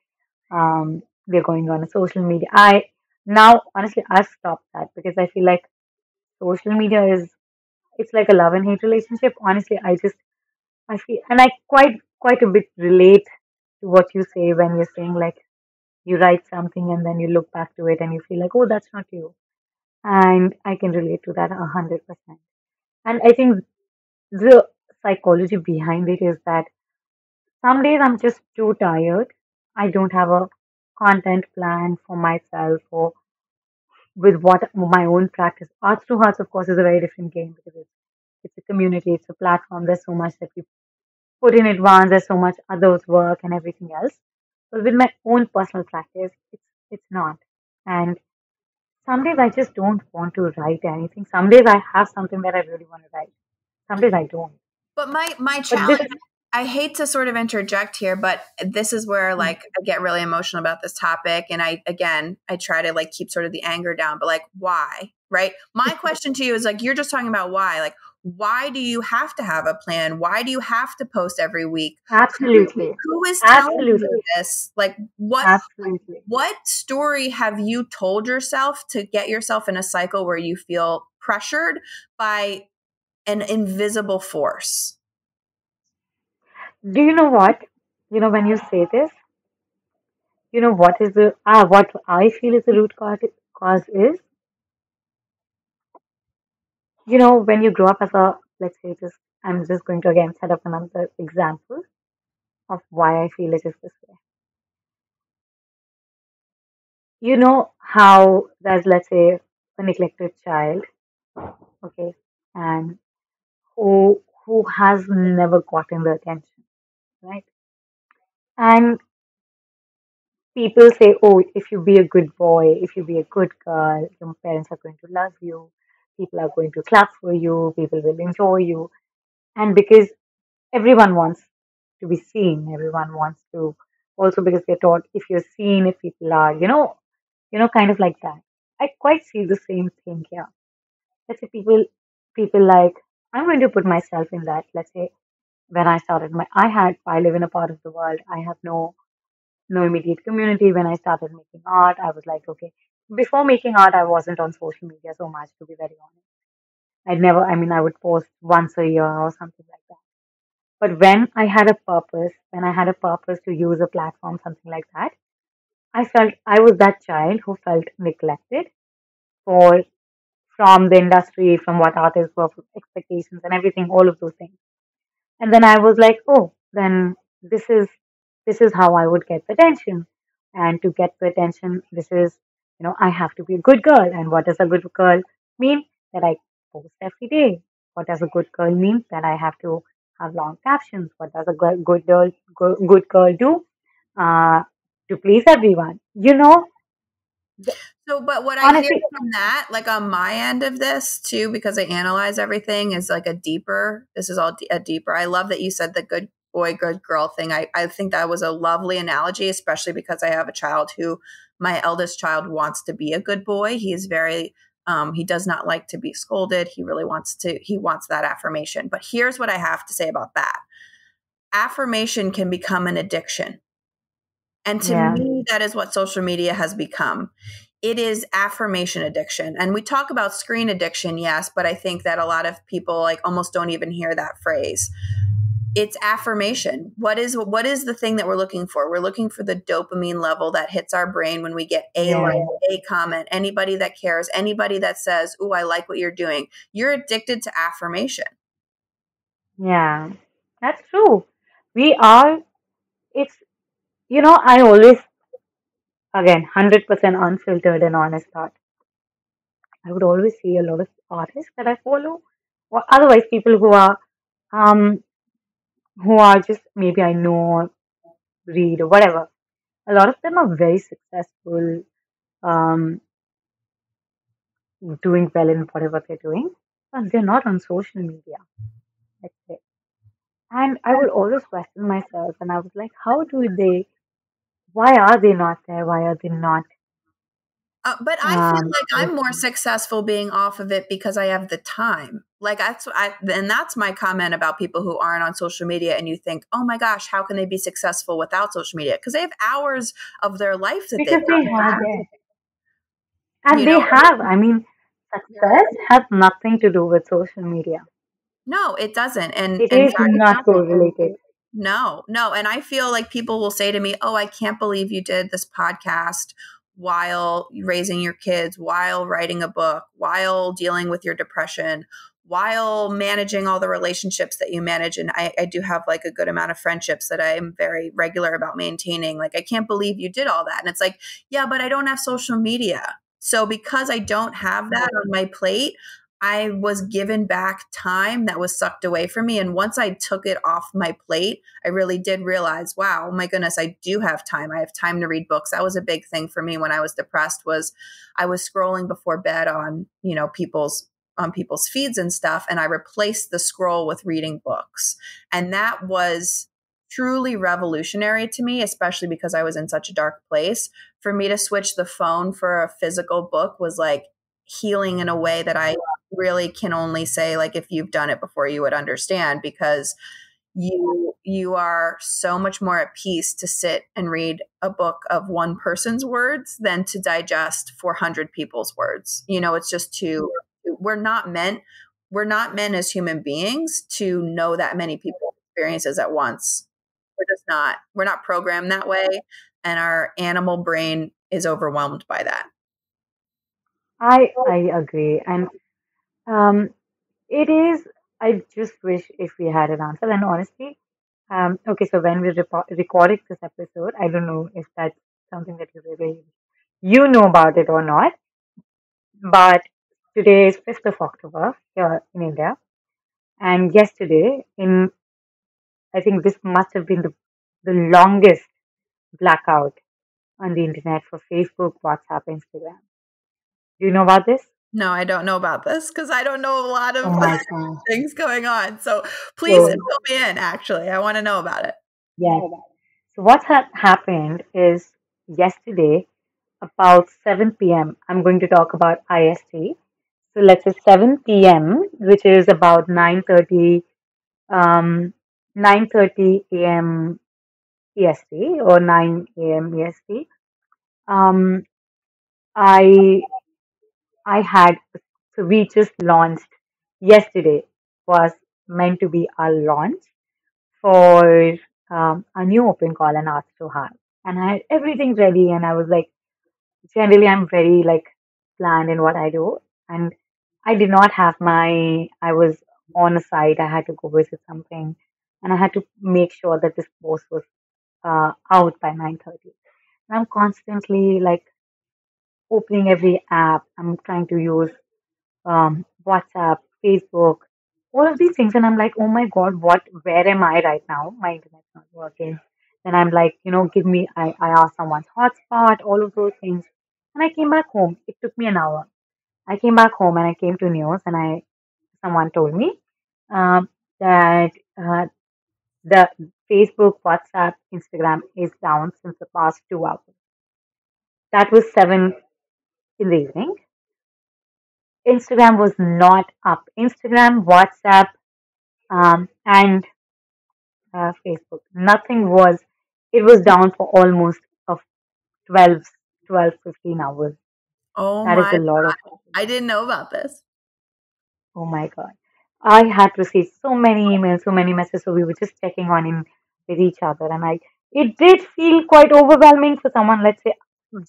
Speaker 3: they're going on a social media. I now honestly I've stopped that because I feel like social media is it's like a love and hate relationship. Honestly, I feel and I quite a bit relate to what you say when you're saying like you write something and then you look back to it and you feel like, oh, that's not you. And I can relate to that 100%. And I think the psychology behind it is that some days I'm just too tired. I don't have a content plan for myself or with what my own practice. Arts to Hearts, of course, is a very different game because it's a community, it's a platform. There's so much that we put in advance. There's so much others' work and everything else. But with my own personal practice, it's not. And some days I just don't want to write anything. Some days I have something that I really want to write. Some days I don't.
Speaker 1: But my
Speaker 3: But this,
Speaker 1: challenge, I hate to sort of interject here, but this is where like I get really emotional about this topic. And I try to like keep sort of the anger down, but like, why? Right. My question to you is like, you're just talking about why, like, why do you have to have a plan? Why do you have to post every week?
Speaker 3: absolutely,
Speaker 1: Who is telling you
Speaker 3: absolutely,
Speaker 1: this? Like,
Speaker 3: absolutely.
Speaker 1: what story have you told yourself to get yourself in a cycle where you feel pressured by an invisible force?
Speaker 3: Do you know what? You know, when you say this, you know what is the what I feel is the cause is, you know, when you grow up as a, let's say, just I'm just going to again set up another example of why I feel it is this way. You know how there's, let's say, a neglected child, okay, and who has never gotten the attention, right? And people say, oh, if you be a good boy, if you be a good girl, your parents are going to love you, people are going to clap for you, people will enjoy you. And because everyone wants to be seen, everyone wants to, also because they're taught if you're seen, if people are, kind of like that. I quite see the same thing here. Let's say people like, I'm going to put myself in that. Let's say when I started I live in a part of the world, I have no immediate community. When I started making art, I was like, okay. Before making art, I wasn't on social media so much, to be very honest. I would post once a year or something like that. But when I had a purpose to use a platform, something like that, I felt I was that child who felt neglected for from the industry, from what artists were, expectations and everything, all of those things. And then I was like, oh, then this is how I would get the attention. And to get the attention, this is, I have to be a good girl. And what does a good girl mean? That I post every day. What does a good girl mean? That I have to have long captions. What does a good girl do? Uh, to please everyone.
Speaker 1: So, but what I hear
Speaker 3: Honestly,
Speaker 1: from that, like on my end of this too, because I analyze everything, is like this is all a deeper. I love that you said the good boy, good girl thing. I think that was a lovely analogy, especially because I have a child my eldest child wants to be a good boy. He is he does not like to be scolded. He wants that affirmation. But here's what I have to say about that. Affirmation can become an addiction. And to
Speaker 3: yeah,
Speaker 1: me, that is what social media has become. It is affirmation addiction. And we talk about screen addiction, yes, but I think that a lot of people like almost don't even hear that phrase. It's affirmation. What is the thing that we're looking for? We're looking for the dopamine level that hits our brain when we get a
Speaker 3: Yeah.
Speaker 1: like, a comment, anybody that cares, anybody that says, "Ooh, I like what you're doing." You're addicted to affirmation.
Speaker 3: Yeah. That's true. We are, it's, I always, again, 100% unfiltered and honest thought. I would always see a lot of artists that I follow, or otherwise people um, who are just maybe I know or read or whatever. A lot of them are very successful, um, doing well in whatever they're doing, but they're not on social media. Let's say. And I would always question myself, and I was like, how do they? Why are they not there? Why are they not?
Speaker 1: But I feel
Speaker 3: Um,
Speaker 1: like I'm more successful being off of it because I have the time. Like and that's my comment about people who aren't on social media, and you think, oh my gosh, how can they be successful without social media? Because they have hours of their life that they've
Speaker 3: because they
Speaker 1: got
Speaker 3: have
Speaker 1: back.
Speaker 3: it,
Speaker 1: You
Speaker 3: and they
Speaker 1: know,
Speaker 3: have. I mean, success has nothing to do with social media.
Speaker 1: no, it doesn't. And
Speaker 3: It
Speaker 1: in
Speaker 3: is
Speaker 1: fact,
Speaker 3: not correlated.
Speaker 1: no, no. And I feel like people will say to me, oh, I can't believe you did this podcast while raising your kids, while writing a book, while dealing with your depression, while managing all the relationships that you manage. And I do have like a good amount of friendships that I'm very regular about maintaining. Like, I can't believe you did all that. And it's like, yeah, but I don't have social media. So because I don't have that on my plate, I was given back time that was sucked away from me. And once I took it off my plate, I really did realize, wow, oh my goodness, I do have time. I have time to read books. That was a big thing for me when I was depressed. Was I was scrolling before bed on, people's feeds and stuff, and I replaced the scroll with reading books. And that was truly revolutionary to me, especially because I was in such a dark place. For me to switch the phone for a physical book was like healing in a way that I really can only say, like, if you've done it before, you would understand, because you are so much more at peace to sit and read a book of one person's words than to digest 400 people's words. It's just too, we're not meant we're not meant as human beings to know that many people's experiences at once. We're not programmed that way, and our animal brain is overwhelmed by that.
Speaker 3: I agree, and um, it is. I just wish if we had an answer. And honestly, okay. So when we recorded this episode, I don't know if that's something that you know about it or not. But today is 5th of October here in India, and yesterday in I think this must have been the longest blackout on the internet for Facebook, WhatsApp, Instagram. Do you know about this?
Speaker 1: No, I don't know about this because I don't know a lot
Speaker 3: Oh
Speaker 1: of
Speaker 3: my God.
Speaker 1: things going on. So please
Speaker 3: So,
Speaker 1: fill me in, actually. I want to know about it.
Speaker 3: yes. So what happened is yesterday about 7 p.m. I'm going to talk about IST. So let's say 7 p.m., which is about 9:30 a.m. EST or 9 a.m. EST. Um, I I had so we just launched yesterday was meant to be our launch for a new open call and asked to have. And I had everything ready, and I was like, generally, I'm very like planned in what I do. And I did not have I was on a site, I had to go visit something, and I had to make sure that this post was out by 9:30. And I'm constantly like opening every app. I'm trying to use WhatsApp, Facebook, all of these things. And I'm like, oh my God, where am I right now? My internet's not working. Then I'm like, I asked someone's hotspot, all of those things. And I came back home. It took me an hour. I came back home and I came to news and someone told me um, that the Facebook, WhatsApp, Instagram is down since the past 2 hours. That was 7 in the evening. Instagram was not up. Instagram, WhatsApp, and Facebook. Nothing was, it was down for almost of 12, 12, 15 hours.
Speaker 1: Oh
Speaker 3: That is
Speaker 1: my,
Speaker 3: a lot of,
Speaker 1: I didn't know about this.
Speaker 3: oh my God. I had received so many emails, so many messages, so we were just checking on in with each other, and it did feel quite overwhelming for someone. Let's say,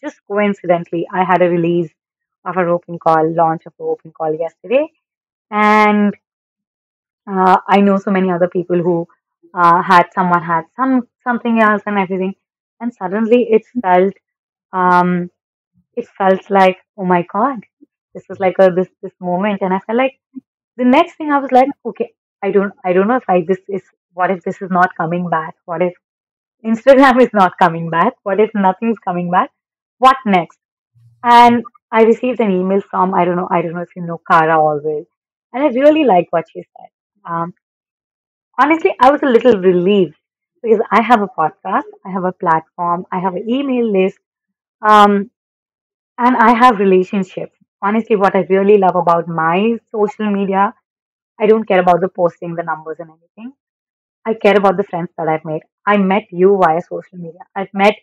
Speaker 3: just coincidentally, I had a release of our open call, launch of the open call yesterday, and I know so many other people who had someone had something else and everything, and suddenly um, it felt like, oh my God, this was like a this moment, and I felt like the next thing I was like, okay, I don't know if I this is what if this is not coming back? What if Instagram is not coming back? What if nothing's coming back? What next? And I received an email from I don't know if you know Kara always, and I really liked what she said. Honestly, I was a little relieved because I have a podcast, I have a platform, I have an email list, um, and I have relationships. Honestly, what I really love about my social media, I don't care about the posting, the numbers, and anything. I care about the friends that I've made. I met you via social media. I've met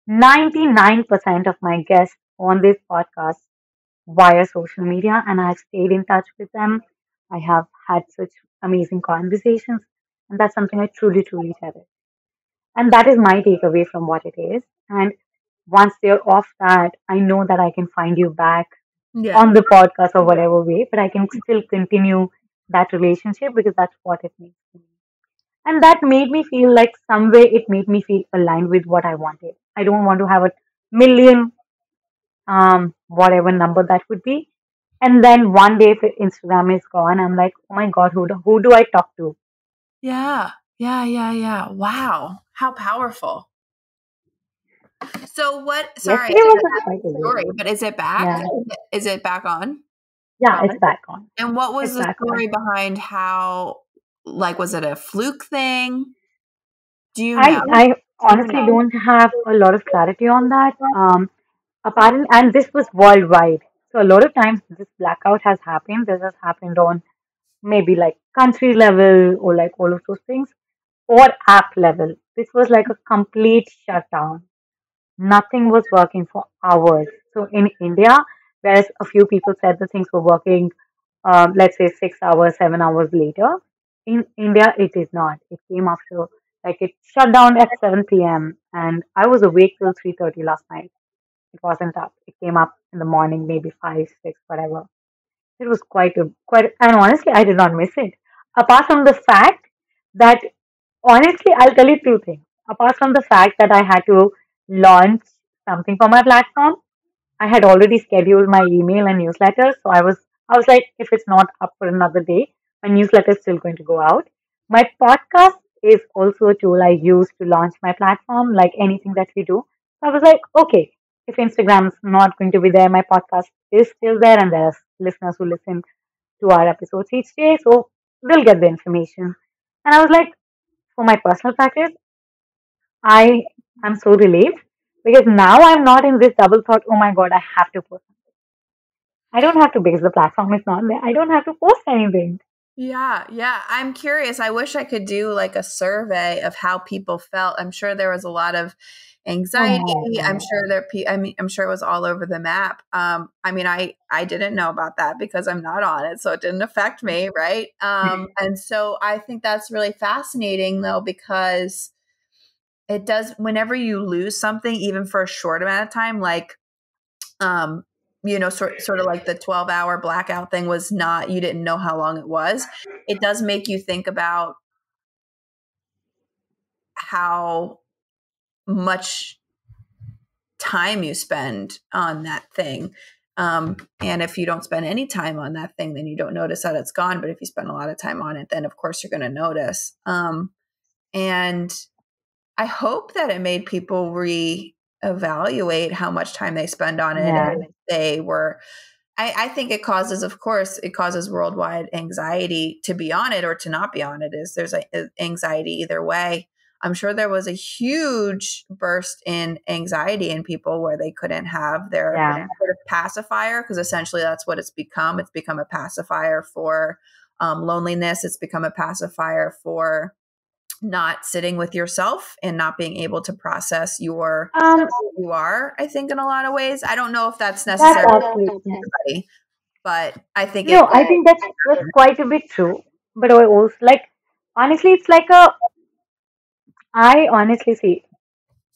Speaker 3: 99% of my guests on this podcast via social media, and I've stayed in touch with them. I have had such amazing conversations, and that's something I truly, truly cherish. And that is my takeaway from what it is. And once they're off that, I know that I can find you back
Speaker 1: Yeah.
Speaker 3: on the podcast or whatever way, but I can still continue that relationship because that's what it means to me. And that made me feel like some way it made me feel aligned with what I wanted. I don't want to have a million, whatever number that would be. And then one day, if Instagram is gone, I'm like, oh my God, who do I talk to?
Speaker 1: Yeah. Yeah. Yeah. Yeah. Wow. How powerful. So what, sorry,
Speaker 3: Yesterday was a quite a
Speaker 1: story,
Speaker 3: day.
Speaker 1: but is it back?
Speaker 3: Yeah.
Speaker 1: Is it back on?
Speaker 3: Yeah, it's back on.
Speaker 1: And what was
Speaker 3: It's
Speaker 1: the
Speaker 3: back on.
Speaker 1: story behind how, like, was it a fluke thing? Do you know?
Speaker 3: I honestly don't have a lot of clarity on that. Apparently, and this was worldwide. So a lot of times this blackout has happened. This has happened on maybe like country level or like all of those things or app level. This was like a complete shutdown. Nothing was working for hours. So in India, whereas a few people said the things were working, let's say 6 hours, 7 hours later, in India it is not. It came after like it shut down at 7 p.m. and I was awake till 3:30 last night. It wasn't up. It came up in the morning, maybe five, six, whatever. It was and honestly, I did not miss it. Apart from the fact that, honestly, I'll tell you two things. Apart from the fact that I had to launch something for my platform, I had already scheduled my email and newsletter. So I was like, if it's not up for another day, my newsletter is still going to go out. My podcast is also a tool I use to launch my platform, like anything that we do. So I was like, okay, if Instagram's not going to be there, my podcast is still there, and there's listeners who listen to our episodes each day, so they'll get the information. And I was like, for my personal practice, I am so relieved because now I'm not in this double thought, oh my God, I have to post. I don't have to because the platform is not there. I don't have to post anything.
Speaker 1: Yeah, yeah. I'm curious. I wish I could do like a survey of how people felt. I'm sure there was a lot of anxiety. I'm
Speaker 3: Oh,
Speaker 1: sure I mean, I'm sure it was all over the map. I mean, I didn't know about that because I'm not on it, so it didn't affect me, right? And so I think that's really fascinating though because it does whenever you lose something, even for a short amount of time, like um sort of like the 12-hour blackout thing was not, you didn't know how long it was. It does make you think about how much time you spend on that thing. And if you don't spend any time on that thing, then you don't notice that it's gone. But if you spend a lot of time on it, then of course you're going to notice. And I hope that it made people reevaluate how much time they spend on it.
Speaker 3: yeah,
Speaker 1: And if they were, I think it causes, of course, it causes worldwide anxiety to be on it or to not be on it. Is there's anxiety either way. I'm sure there was a huge burst in anxiety in people where they couldn't have their
Speaker 3: yeah.
Speaker 1: sort of pacifier, because essentially that's what it's become. It's become a pacifier for loneliness. It's become a pacifier for not sitting with yourself and not being able to process your
Speaker 3: Um,
Speaker 1: who you are. I think in a lot of ways, I don't know if that's
Speaker 3: that's
Speaker 1: necessary for
Speaker 3: absolutely.
Speaker 1: everybody. but I think
Speaker 3: No,
Speaker 1: it.
Speaker 3: I think that's quite a bit true. But I also like, honestly, it's like a, I honestly see,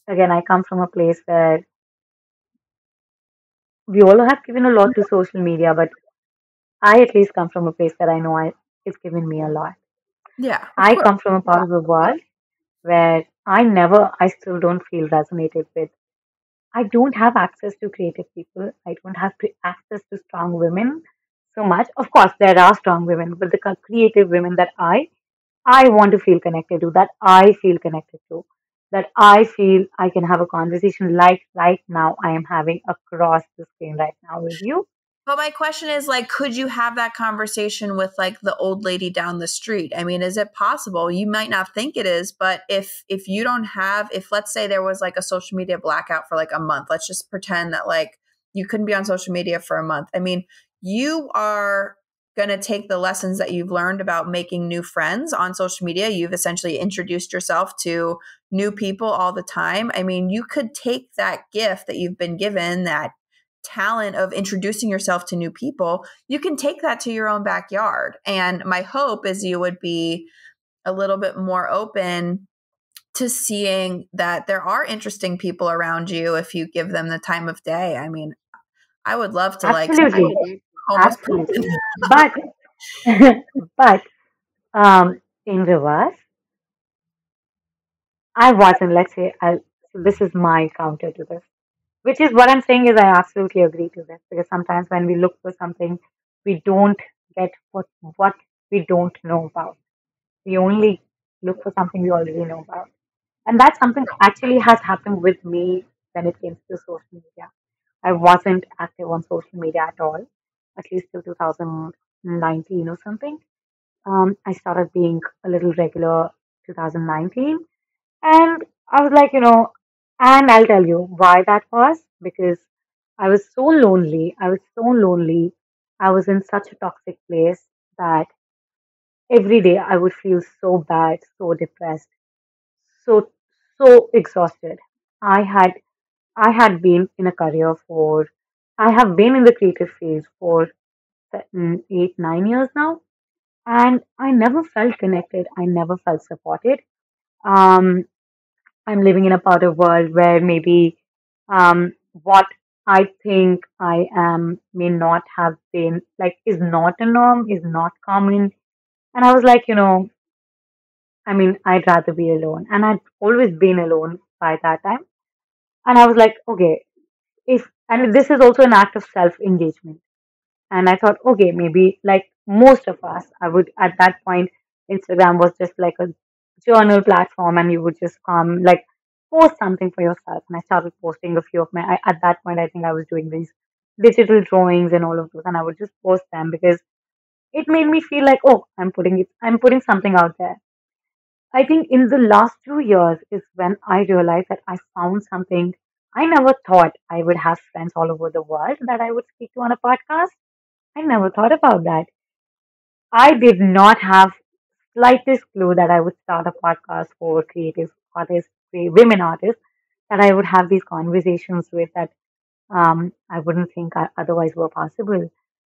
Speaker 3: again, I come from a place where we all have given a lot to social media, but I at least come from a place that I know it's given me a lot.
Speaker 1: Yeah, of
Speaker 3: I
Speaker 1: course.
Speaker 3: come from a part of the world where I still don't feel resonated with. I don't have access to creative people. I don't have access to strong women so much. Of course, there are strong women, but the creative women that I want to feel connected to, that I feel connected to, that I feel I can have a conversation like right now I am having across the screen right now with you.
Speaker 1: But my question is like, could you have that conversation with like the old lady down the street? I mean, is it possible? You might not think it is, but if you don't have, if let's say there was like a social media blackout for like a month, let's just pretend that like you couldn't be on social media for a month. I mean, you are going to take the lessons that you've learned about making new friends on social media. You've essentially introduced yourself to new people all the time. I mean, you could take that gift that you've been given, that talent of introducing yourself to new people, you can take that to your own backyard. And my hope is you would be a little bit more open to seeing that there are interesting people around you if you give them the time of day. I mean, I would love to like
Speaker 3: Absolutely.
Speaker 1: almost
Speaker 3: Absolutely. But, but, in reverse, I wasn't, let's say, so this is my counter to this, which is what I'm saying is I absolutely agree to this because sometimes when we look for something, we don't get what we don't know about. We only look for something we already know about. And that's something that actually has happened with me when it came to social media. I wasn't active on social media at all, at least till 2019 or something. I started being a little regular 2019. And I was like, and I'll tell you why that was because I was so lonely. I was so lonely. I was in such a toxic place that every day I would feel so bad, so depressed, so so exhausted. I had I had been in a career for I have been in the creative field for 8, 9 years now, and I never felt connected. I never felt supported. Um, I'm living in a part of world where maybe what I think I am may not have been like is not a norm, is not common. And I was like, I mean, I'd rather be alone. And I'd always been alone by that time. And I was like, okay, if and this is also an act of self-engagement. And I thought, okay, maybe like most of us, I would at that point, Instagram was just like a journal platform, and you would just come like post something for yourself. And I started posting a few of at that point, I think I was doing these digital drawings and all of those, and I would just post them because it made me feel like, oh, I'm putting something out there. I think in the last 2 years is when I realized that I found something. I never thought I would have friends all over the world that I would speak to on a podcast. I never thought about that. I did not have slightest clue that I would start a podcast for creative artists, women artists, that I would have these conversations with that I wouldn't think otherwise were possible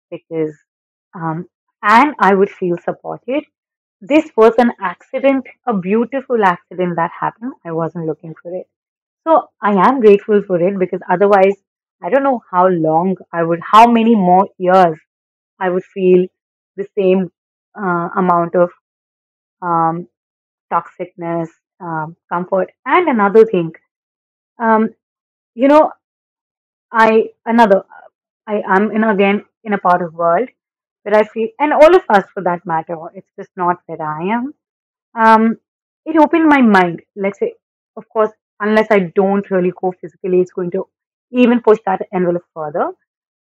Speaker 3: because, um, and I would feel supported. This was an accident, a beautiful accident that happened. I wasn't looking for it. So I am grateful for it because otherwise, I don't know how many more years I would feel the same amount of um, toxicness, comfort. And another thing, um, you know, another, I am in again in a part of world where I feel, and all of us for that matter, it's just not where I am. Um, it opened my mind. Let's say, of course, unless I don't really go physically, it's going to even push that envelope further.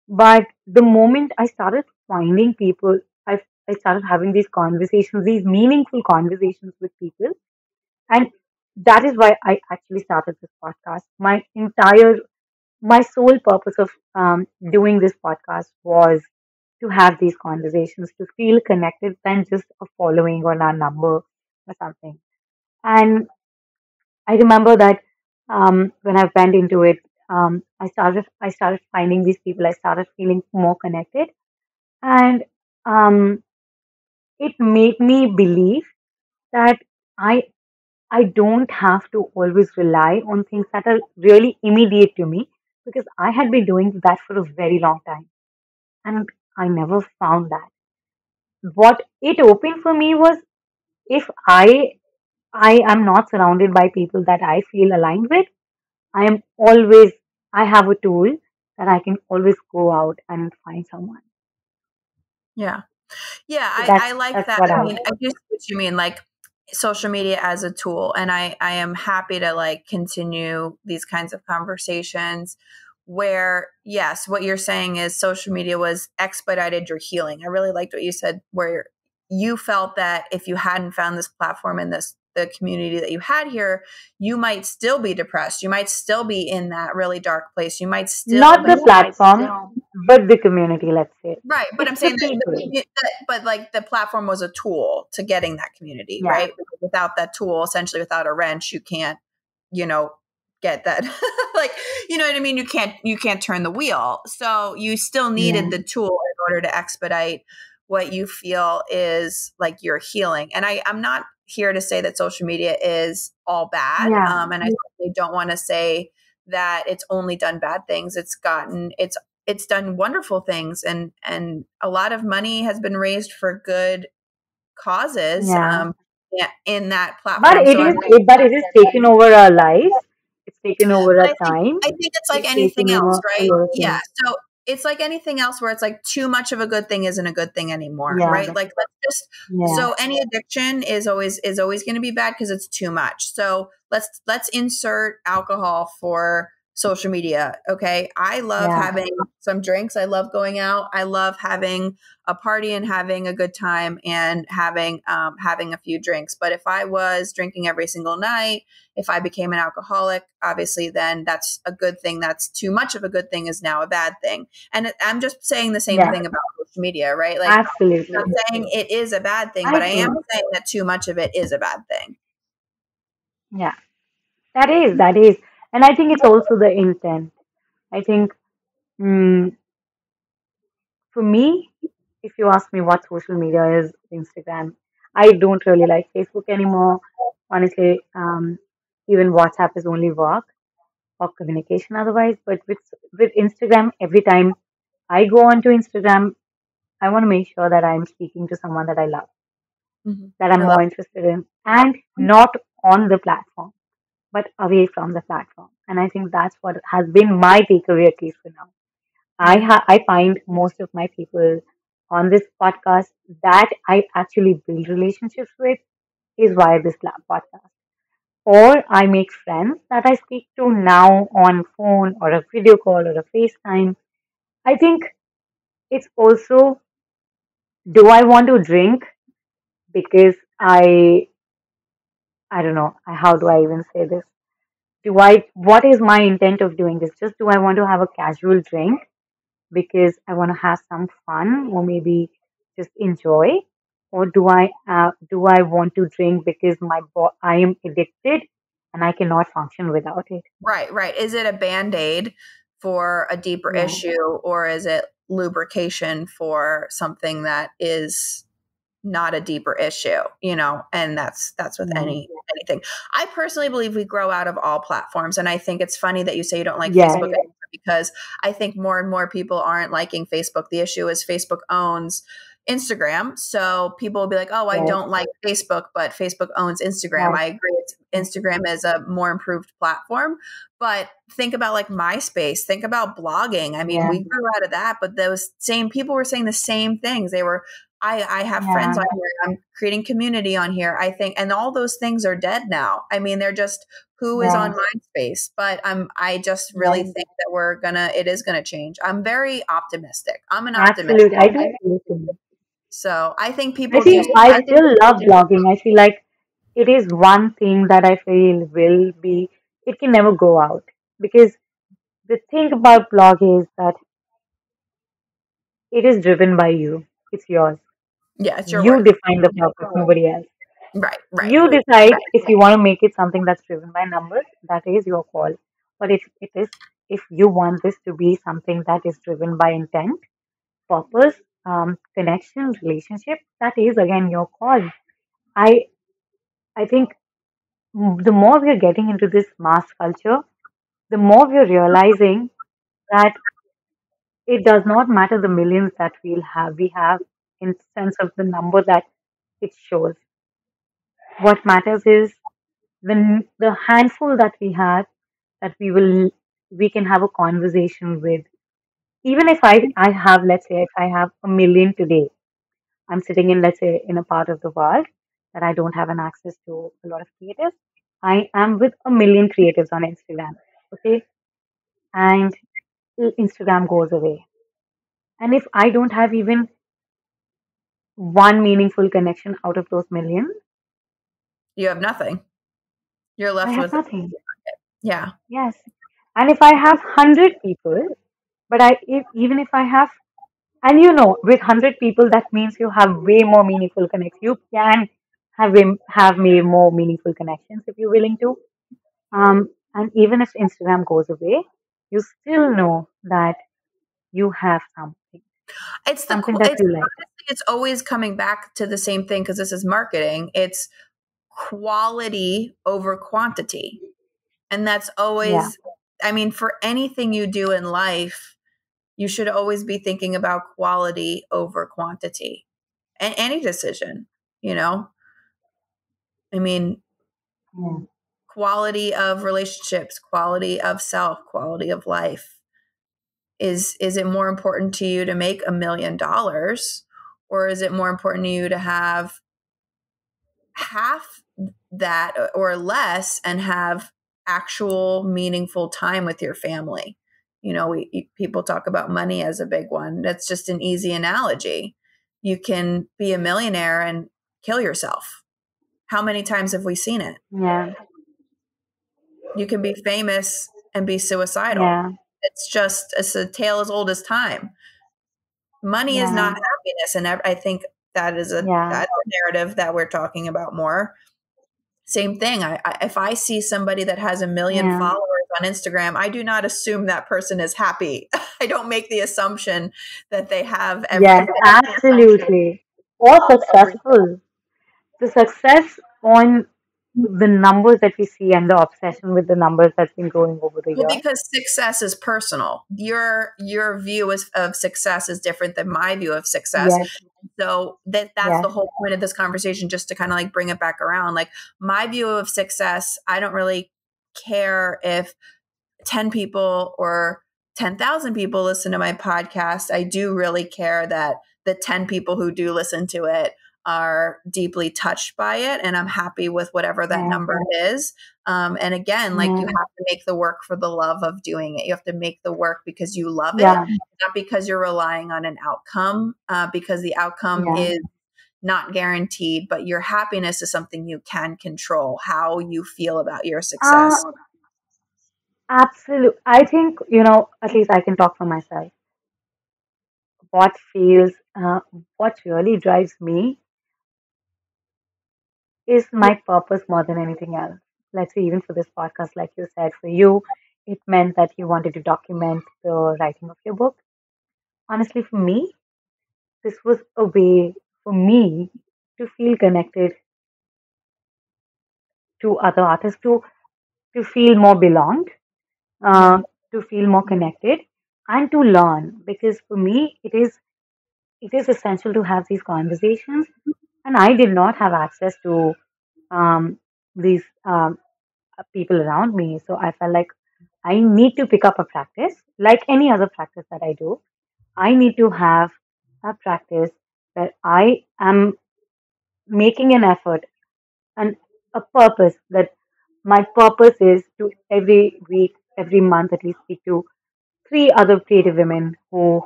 Speaker 3: But the moment I started finding people, I started having these conversations, these meaningful conversations with people. And that is why I actually started this podcast. My sole purpose of doing this podcast was to have these conversations, to feel connected than just a following or a number or something. And I remember that when I went into it, I started finding these people. I started feeling more connected. And um, it made me believe that I I don't have to always rely on things that are really immediate to me because I had been doing that for a very long time and I never found that. What it opened for me was if I am not surrounded by people that I feel aligned with, I am always I have a tool that I can always go out and find someone.
Speaker 1: Yeah. Yeah,
Speaker 3: So
Speaker 1: I like
Speaker 3: that's
Speaker 1: that.
Speaker 3: what
Speaker 1: I
Speaker 3: I
Speaker 1: mean, I do see what you mean, like social media as a tool. And I am happy to like continue these kinds of conversations where, yes, what you're saying is social media was expedited your healing. I really liked what you said, where you felt that if you hadn't found this platform and this the community that you had here, you might still be depressed. You might still be in that really dark place. You might still
Speaker 3: not
Speaker 1: be
Speaker 3: the platform, but the community, let's say.
Speaker 1: right, but I'm
Speaker 3: It's the
Speaker 1: saying that,
Speaker 3: people.
Speaker 1: but like the platform was a tool to getting that community,
Speaker 3: Yeah,
Speaker 1: right? Without that tool, essentially without a wrench, you can't, you know, get that. Like, you know what I mean? You can't turn the wheel. So you still
Speaker 3: yeah,
Speaker 1: needed the tool in order to expedite what you feel is like your healing. And I'm not here to say that social media is all bad.
Speaker 3: yeah,
Speaker 1: And I certainly don't want to say that it's only done bad things. It's done wonderful things, and a lot of money has been raised for good causes
Speaker 3: yeah.
Speaker 1: in that
Speaker 3: But
Speaker 1: platform. So I'm
Speaker 3: but it is taken over our lives. It's taken over
Speaker 1: but
Speaker 3: our time.
Speaker 1: I think it's like
Speaker 3: It's
Speaker 1: anything
Speaker 3: taken
Speaker 1: else,
Speaker 3: over a
Speaker 1: right?
Speaker 3: lot of
Speaker 1: Yeah.
Speaker 3: things.
Speaker 1: So it's like anything else where it's like too much of a good thing isn't a good thing anymore,
Speaker 3: Yeah,
Speaker 1: right? Like let's just
Speaker 3: yeah,
Speaker 1: so any addiction is always going to be bad because it's too much. So let's insert alcohol for social media. Okay. I love
Speaker 3: yeah,
Speaker 1: having some drinks. I love going out. I love having a party and having a good time and having a few drinks. But if I was drinking every single night, if I became an alcoholic, obviously, then that's a good thing. That's too much of a good thing is now a bad thing. And I'm just saying the same
Speaker 3: yeah.
Speaker 1: thing about social media, right? Like, I'm not
Speaker 3: Absolutely.
Speaker 1: saying it is a bad thing,
Speaker 3: I
Speaker 1: but I am
Speaker 3: agree.
Speaker 1: saying that too much of it is a bad thing.
Speaker 3: Yeah, that is. And I think it's also the intent. I think mm, for me, if you ask me what social media is, Instagram. I don't really like Facebook anymore. Honestly, even WhatsApp is only work or communication otherwise. But with Instagram, every time I go onto Instagram, I want to make sure that I'm speaking to someone that I love, that I'm
Speaker 1: I love
Speaker 3: more interested in, and not on the platform, but away from the platform. And I think that's what has been my takeaway at least for now.
Speaker 1: yeah.
Speaker 3: I find most of my people on this podcast that I actually build relationships with is via this podcast. Or I make friends that I speak to now on phone or a video call or a FaceTime. I think it's also, do I want to drink because I don't know, how do I even say this? What is my intent of doing this? Just do I want to have a casual drink because I want to have some fun or maybe just enjoy? Or do I want to drink because I am addicted and I cannot function without it?
Speaker 1: Right, right. Is it a band-aid for a deeper
Speaker 3: Yeah,
Speaker 1: issue, or is it lubrication for something that is not a deeper issue, and that's with
Speaker 3: yeah,
Speaker 1: anything. I personally believe we grow out of all platforms, and I think it's funny that you say you don't like
Speaker 3: yeah,
Speaker 1: Facebook anymore, because I think more and more people aren't liking Facebook. The issue is Facebook owns Instagram, so people will be like, oh, I
Speaker 3: right,
Speaker 1: don't like Facebook, but Facebook owns Instagram.
Speaker 3: right,
Speaker 1: I agree, Instagram is a more improved platform, but think about like MySpace, think about blogging. I mean,
Speaker 3: yeah,
Speaker 1: we grew out of that, but those same people were saying the same things. They were, I have friends
Speaker 3: yeah,
Speaker 1: on here. I'm creating community on here. I think, and all those things are dead now. I mean, they're just who is
Speaker 3: yeah,
Speaker 1: on MySpace. But I just really
Speaker 3: yeah.
Speaker 1: think that it is gonna change. I'm very optimistic. I'm an optimist.
Speaker 3: Absolutely. I do feel the same.
Speaker 1: So I think
Speaker 3: I
Speaker 1: people do.
Speaker 3: think I still love blogging. I feel like it is one thing that I feel will be, it can never go out. Because the thing about blog is that it is driven by you. It's yours.
Speaker 1: Yeah, it's your
Speaker 3: You
Speaker 1: word.
Speaker 3: define the purpose, nobody else.
Speaker 1: Right, right.
Speaker 3: You decide if you want to make it something that's driven by numbers, that is your call. But if you want this to be something that is driven by intent, purpose, connection, relationship, that is again your call. I I think the more we are getting into this mass culture, the more we are realizing that it does not matter the millions that we have in sense of the number that it shows. What matters is the handful that we have that we can have a conversation with. Even if I have, let's say, if I have a million today, I'm sitting in, let's say, in a part of the world that I don't have an access to a lot of creatives. I am with a million creatives on Instagram. Okay. And Instagram goes away. And if I don't have even one meaningful connection out of those million,
Speaker 1: You have nothing. You're
Speaker 3: I
Speaker 1: left
Speaker 3: have
Speaker 1: with,
Speaker 3: nothing.
Speaker 1: yeah.
Speaker 3: Yes. And if I have 100 people, but even if I have, and with 100 people, that means you have way more meaningful connections. You can have way more meaningful connections if you're willing to. And even if Instagram goes away, you still know that you have something that
Speaker 1: It's
Speaker 3: you like.
Speaker 1: honestly, it's always coming back to the same thing because this is marketing. It's quality over quantity. And that's
Speaker 3: Yeah,
Speaker 1: always, I mean, for anything you do in life, you should always be thinking about quality over quantity. And any decision, you know? I mean,
Speaker 3: yeah,
Speaker 1: quality of relationships, quality of self, quality of life. Is it more important to you to make $1 million, or is it more important to you to have half that or less and have actual meaningful time with your family? People talk about money as a big one. That's just an easy analogy. You can be a millionaire and kill yourself. How many times have we seen it?
Speaker 3: yeah,
Speaker 1: You can be famous and be suicidal.
Speaker 3: yeah,
Speaker 1: It's a tale as old as time. Money is not
Speaker 3: yeah,
Speaker 1: happiness, and I think
Speaker 3: yeah,
Speaker 1: that's a narrative that we're talking about more. Same thing. If I see somebody that has 1 million
Speaker 3: yeah.
Speaker 1: followers on Instagram, I do not assume that person is happy. I don't make the assumption that they have
Speaker 3: Yes,
Speaker 1: everything.
Speaker 3: absolutely. Or successful. The success on the numbers that we see and the obsession with the numbers that's been growing over the
Speaker 1: Well,
Speaker 3: years.
Speaker 1: because success is personal. Your view of success is different than my view of success.
Speaker 3: Yes,
Speaker 1: So that's
Speaker 3: yes,
Speaker 1: the whole point of this conversation, just to kind of like bring it back around. Like my view of success, I don't really care if 10 people or 10,000 people listen to my podcast. I do really care that the 10 people who do listen to it are deeply touched by it. And I'm happy with whatever that
Speaker 3: yeah,
Speaker 1: number is. And again, like you
Speaker 3: yeah,
Speaker 1: have to make the work for the love of doing it. You have to make the work because you love it,
Speaker 3: yeah,
Speaker 1: not because you're relying on an outcome, because the outcome
Speaker 3: yeah.
Speaker 1: is not guaranteed, but your happiness is something you can control, how you feel about your
Speaker 3: Uh,
Speaker 1: success.
Speaker 3: Absolutely. I think, at least I can talk for myself. What feels, what really drives me is my purpose more than anything else. Let's say, even for this podcast, like you said, for you, it meant that you wanted to document the writing of your book. Honestly, for me, this was a way for me to feel connected to other artists, to feel more belonged,
Speaker 1: Yeah.
Speaker 3: to feel more connected, and to learn. Because for me, it is essential to have these conversations, and I did not have access to these people around me. So I felt like I need to pick up a practice, like any other practice that I do. I need to have a practice that I am making an effort and a purpose, that my purpose is to every week, every month at least speak to three other creative women who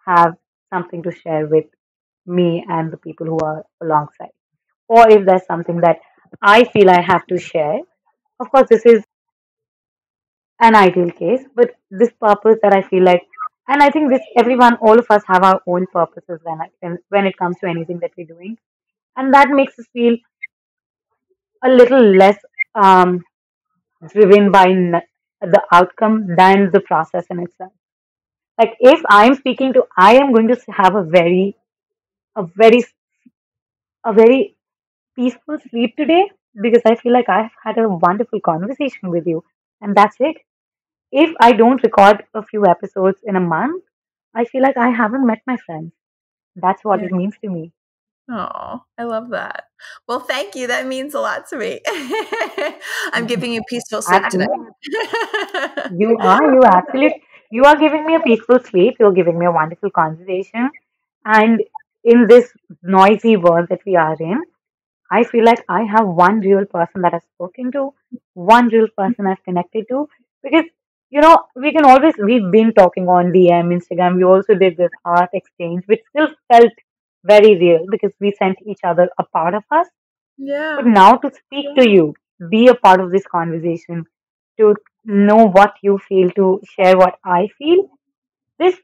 Speaker 3: have something to share with me and the people who are alongside. Or if there's something that I feel I have to share, of course, this is an ideal case, but this purpose that I feel like, and I think this everyone, all of us have our own purposes when it comes to anything that we're doing, and that makes us feel a little less um, driven by the outcome than the process in itself. Like if I'm speaking to, I am going to have a very, a very peaceful sleep today because I feel like I've had a wonderful conversation with you, and that's it. If I don't record a few episodes in a month, I feel like I haven't met my friends. That's what
Speaker 1: Yeah.
Speaker 3: it means to me.
Speaker 1: Oh, I love that. Well, thank you. That means a lot to me. I'm giving you peaceful sleep tonight.
Speaker 3: Absolutely. You are giving me a peaceful sleep. You're giving me a wonderful conversation. And in this noisy world that we are in, I feel like I have one real person that I've spoken to, one real person I've connected to. Because, we've been talking on DM, Instagram. We also did this art exchange, which still felt very real because we sent each other a part of us. But
Speaker 1: Yeah.
Speaker 3: now to speak to you, be a part of this conversation, to know what you feel, to share what I feel, this,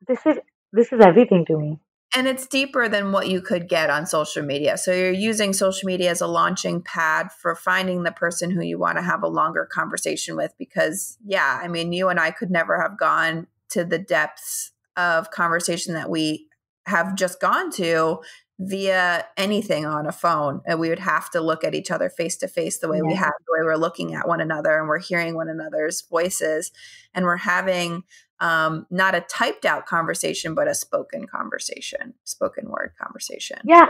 Speaker 3: this is, this is everything to me.
Speaker 1: And it's deeper than what you could get on social media. So you're using social media as a launching pad for finding the person who you want to have a longer conversation with. Because, yeah, I mean, you and I could never have gone to the depths of conversation that we have just gone to via anything on a phone. And we would have to look at each other face to face the way we
Speaker 3: Yeah.
Speaker 1: have, the way we're looking at one another and we're hearing one another's voices and we're having not a typed out conversation, but a spoken conversation, spoken word conversation.
Speaker 3: Yeah,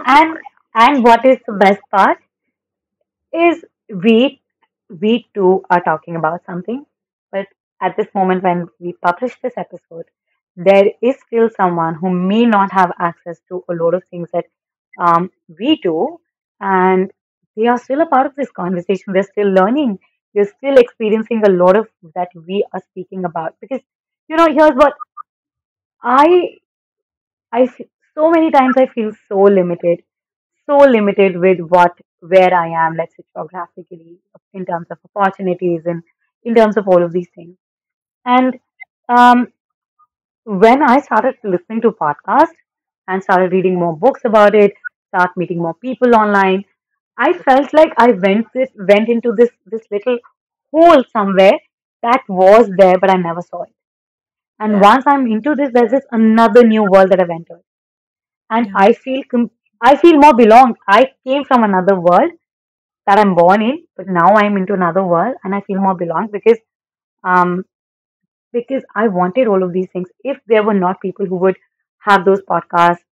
Speaker 3: and what is the best part is we two are talking about something, but at this moment when we publish this episode, there is still someone who may not have access to a lot of things that we do, and they are still a part of this conversation. They're still learning. They're still experiencing a lot of that we are speaking about. Because here's what I so many times I feel so limited with where I am, let's say geographically, in terms of opportunities and in terms of all of these things. And um, when I started listening to podcasts and started reading more books about it, start meeting more people online, I felt like I went into this little hole somewhere that was there, but I never saw it. And
Speaker 1: Yeah.
Speaker 3: once I'm into this, there's this another new world that I've entered, and
Speaker 1: Yeah.
Speaker 3: I feel more belonged. I came from another world that I'm born in, but now I'm into another world, and I feel more belonged um because I wanted all of these things. If there were not people who would have those podcasts,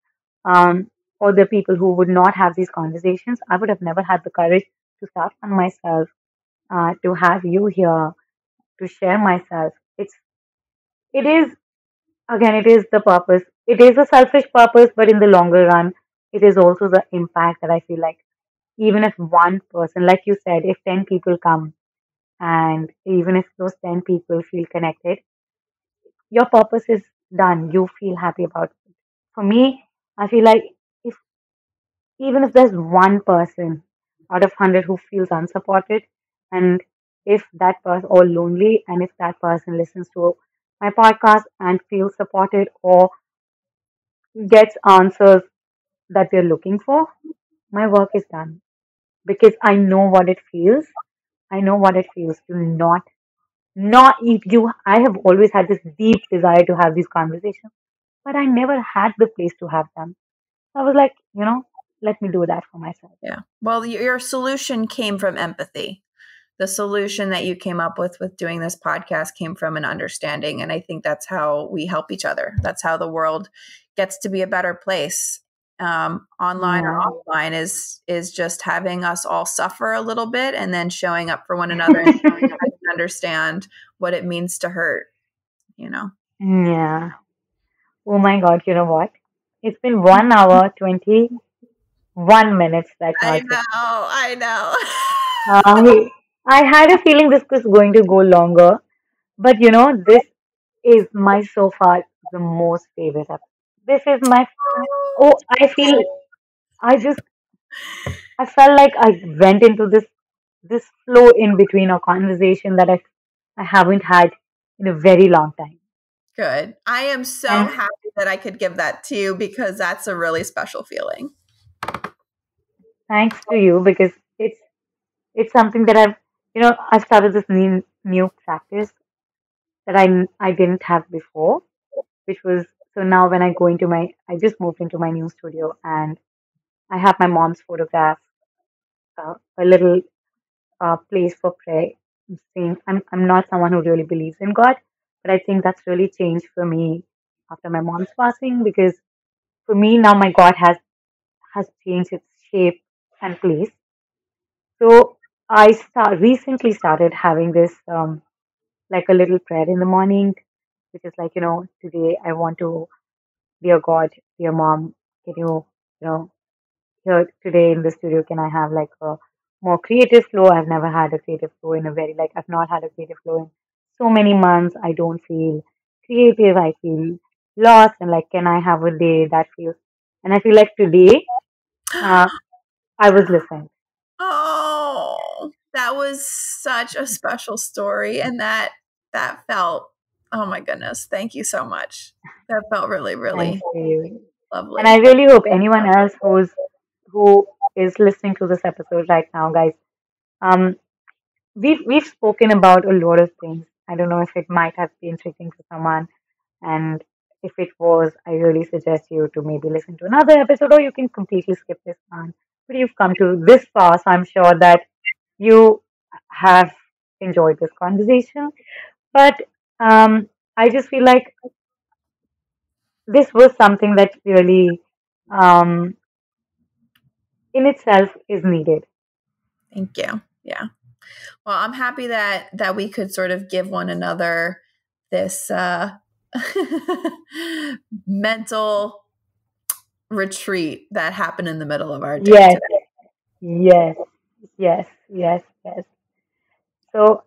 Speaker 3: or the people who would not have these conversations, I would have never had the courage to start on myself, to have you here, to share myself. It is again, it is the purpose. It is a selfish purpose, but in the longer run, it is also the impact that I feel like even if one person, like you said, if 10 people come and even if those 10 people feel connected, your purpose is done. You feel happy about it. For me, I feel like if even if there's one person out of 100 who feels unsupported, and if that person or lonely, and if that person listens to my podcast and feels supported or gets answers that they're looking for, my work is done because I know what it feels. I know what it feels to not eat you. I have always had this deep desire to have these conversations, but I never had the place to have them. So I was like, let me do that for myself.
Speaker 1: Yeah. Well, your solution came from empathy. The solution that you came up with doing this podcast came from an understanding. And I think that's how we help each other. That's how the world gets to be a better place. Online or
Speaker 3: Yeah.
Speaker 1: offline is just having us all suffer a little bit and then showing up for one another and understand what it means to hurt, you know.
Speaker 3: Yeah. Oh my God, you know what? It's been 1 hour, 21 minutes that
Speaker 1: I
Speaker 3: Carl said.
Speaker 1: know, I know.
Speaker 3: I, I had a feeling this was going to go longer, but this is my so far the most favorite episode. This is my, oh, I just, I felt like I went into this flow in between a conversation that I haven't had in a very long time.
Speaker 1: Good. I am so
Speaker 3: And
Speaker 1: happy that I could give that to you because that's a really special feeling.
Speaker 3: thanks to you because it's something that I've started this new practice that I didn't have before. which was so now when I go into I just moved into my new studio and I have my mom's photograph, a little place for prayer. Saying I'm not someone who really believes in God, but I think that's really changed for me after my mom's passing because for me now my God has changed its shape and place. So recently started having this like a little prayer in the morning, which is like today I want to, dear God, dear mom, can you know here today in the studio, can I have like a more creative flow? I've never had a creative flow in a very like I've not had a creative flow in so many months. I don't feel creative. I feel lost and like can I have a day that feels and I feel like today uh, I was listening.
Speaker 1: Oh, that was such a special story, and that felt, oh my goodness, thank you so much. That felt really,
Speaker 3: Thanks
Speaker 1: really
Speaker 3: to you. And I
Speaker 1: lovely.
Speaker 3: really hope anyone else who is listening to this episode right now, guys, um, we've spoken about a lot of things. I don't know if it might have been triggering for someone, and if it was, I really suggest you to maybe listen to another episode, or you can completely skip this one. But you've come to this far, so I'm sure that you have enjoyed this conversation. But I just feel like this was something that really, um, in itself, is needed.
Speaker 1: Thank you. Yeah. Well, I'm happy that we could sort of give one another this mental retreat that happened in the middle of our day
Speaker 3: Yes,
Speaker 1: today.
Speaker 3: yes, yes, yes, yes. So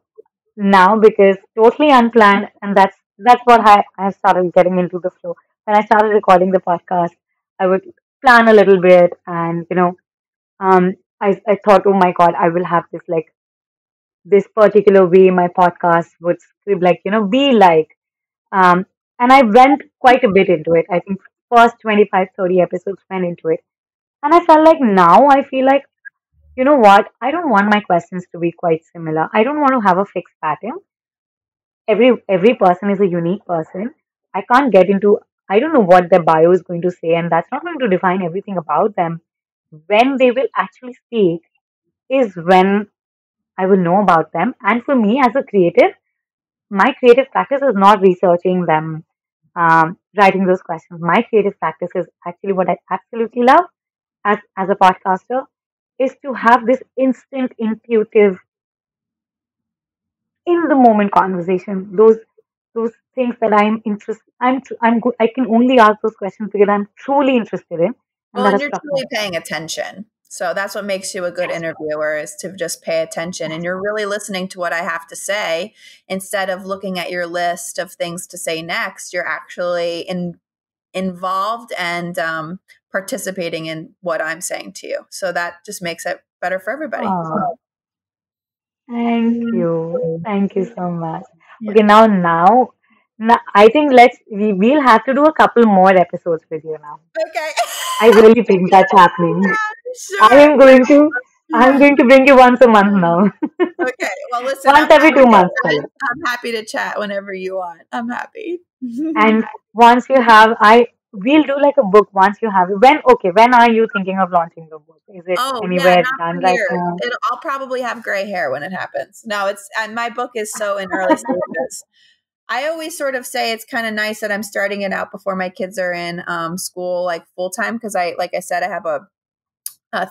Speaker 3: now, because totally unplanned, and that's what I started getting into the flow. When I started recording the podcast, I would plan a little bit, and I thought, oh my God, I will have this like this particular way my podcast would script, like be like. Um, and I went quite a bit into it. I think first 25, 30 episodes went into it, and I felt like now I feel like you know what? I don't want my questions to be quite similar. I don't want to have a fixed pattern. Every person is a unique person. I can't get into I don't know what their bio is going to say, and that's not going to define everything about them. When they will actually speak is when I will know about them. And for me as a creative, my creative practice is not researching them, writing those questions. My creative practice is actually what I absolutely love as a podcaster is to have this instant intuitive in the moment conversation, those things that I'm interested I'm good I can only ask those questions because I'm truly interested in and
Speaker 1: Well,
Speaker 3: that
Speaker 1: and
Speaker 3: has
Speaker 1: you're
Speaker 3: struck my
Speaker 1: truly paying attention. So that's what makes you a good interviewer is to just pay attention and you're really listening to what I have to say instead of looking at your list of things to say next. You're actually involved and participating in what I'm saying to you. So that just makes it better for everybody.
Speaker 3: oh, thank you so much.
Speaker 1: Yeah.
Speaker 3: Okay, now I think we'll have to do a couple more episodes with you now.
Speaker 1: Okay.
Speaker 3: I really think that's happening. I
Speaker 1: Sure.
Speaker 3: am going to I'm
Speaker 1: Yeah.
Speaker 3: going to bring you once a month now.
Speaker 1: Okay. Well, listen,
Speaker 3: Once every 2 months, Khalid.
Speaker 1: I'm happy to chat whenever you want. I'm happy.
Speaker 3: And once you have, we'll do like a book once you have it. When are you thinking of launching the book? Is it
Speaker 1: Oh, yeah,
Speaker 3: anywhere
Speaker 1: not for
Speaker 3: done right
Speaker 1: years.
Speaker 3: now?
Speaker 1: I'll probably have gray hair when it happens. No, it's and my book is so in early stages. I always sort of say it's kind of nice that I'm starting it out before my kids are in school, like full time, because like I said, I have a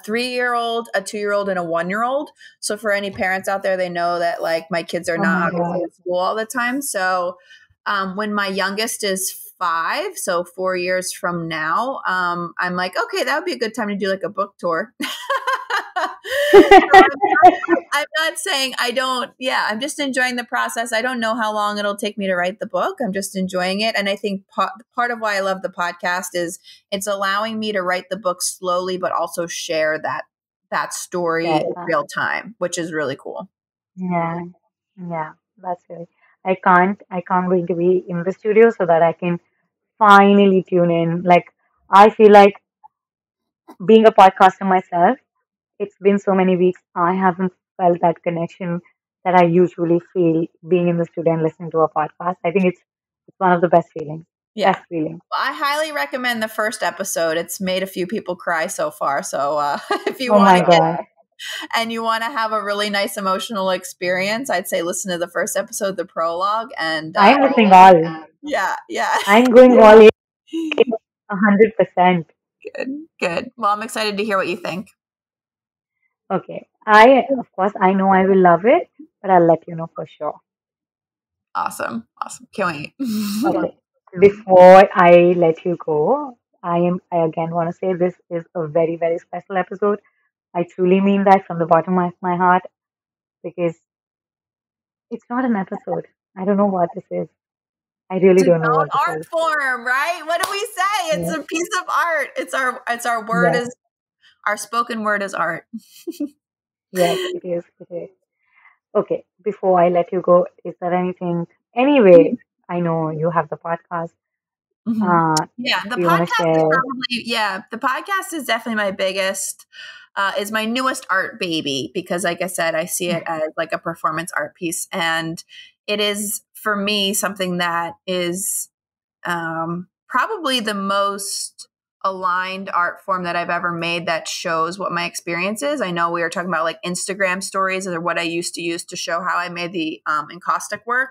Speaker 1: 3-year old, a 2-year old, and a 1-year old. So for any parents out there, they know that like my kids are
Speaker 3: Oh my
Speaker 1: not obviously
Speaker 3: God.
Speaker 1: in school all the time. So when my youngest is 5, so 4 years from now, I'm like, okay, that would be a good time to do like a book tour. So I'm not saying I don't, yeah, I'm just enjoying the process. I don't know how long it'll take me to write the book. I'm just enjoying it. And I think part of why I love the podcast is it's allowing me to write the book slowly, but also share that story
Speaker 3: Yes.
Speaker 1: in real time, which is really cool.
Speaker 3: Yeah. Yeah. That's it. I can't going to be in the studio so that I can finally tune in. Like, I feel like being a podcaster myself, it's been so many weeks. I haven't felt that connection that I usually feel being in the studio and listening to a podcast. I think it's one of the best feelings.
Speaker 1: Yeah.
Speaker 3: Best feeling.
Speaker 1: Well, I highly recommend the first episode. It's made a few people cry so far. So if you
Speaker 3: Oh
Speaker 1: want
Speaker 3: my
Speaker 1: to get
Speaker 3: God.
Speaker 1: and you want to have a really nice emotional experience, I'd say listen to the first episode, the prologue, and
Speaker 3: I'm listening all.
Speaker 1: yeah, yeah.
Speaker 3: I'm going all in 100%.
Speaker 1: Good, good. Well, I'm excited to hear what you think.
Speaker 3: Okay. Of course, I know I will love it, but I'll let you know for sure.
Speaker 1: Awesome, awesome. Can't wait.
Speaker 3: Okay. Before I let you go, I again want to say this is a very, very special episode. I truly mean that from the bottom of my heart because it's not an episode. I don't know what this is. I really
Speaker 1: It's its
Speaker 3: don't know
Speaker 1: own
Speaker 3: what this
Speaker 1: art
Speaker 3: is.
Speaker 1: form, right? What do we say? It's
Speaker 3: Yes,
Speaker 1: a piece of art. It's our word
Speaker 3: yes,
Speaker 1: is our spoken word is art.
Speaker 3: yes, it is. It is. Okay, before I let you go, is there anything, anyway, I know you have the podcast.
Speaker 1: Mhm.
Speaker 3: Uh,
Speaker 1: Yeah, the
Speaker 3: do you want to
Speaker 1: podcast is
Speaker 3: share?
Speaker 1: probably the podcast is definitely my biggest is my newest art baby because like I said, I see it as like a performance art piece and it is for me something that is probably the most aligned art form that I've ever made that shows what my experience is. I know we were talking about like Instagram stories or what I used to use to show how I made the encaustic work.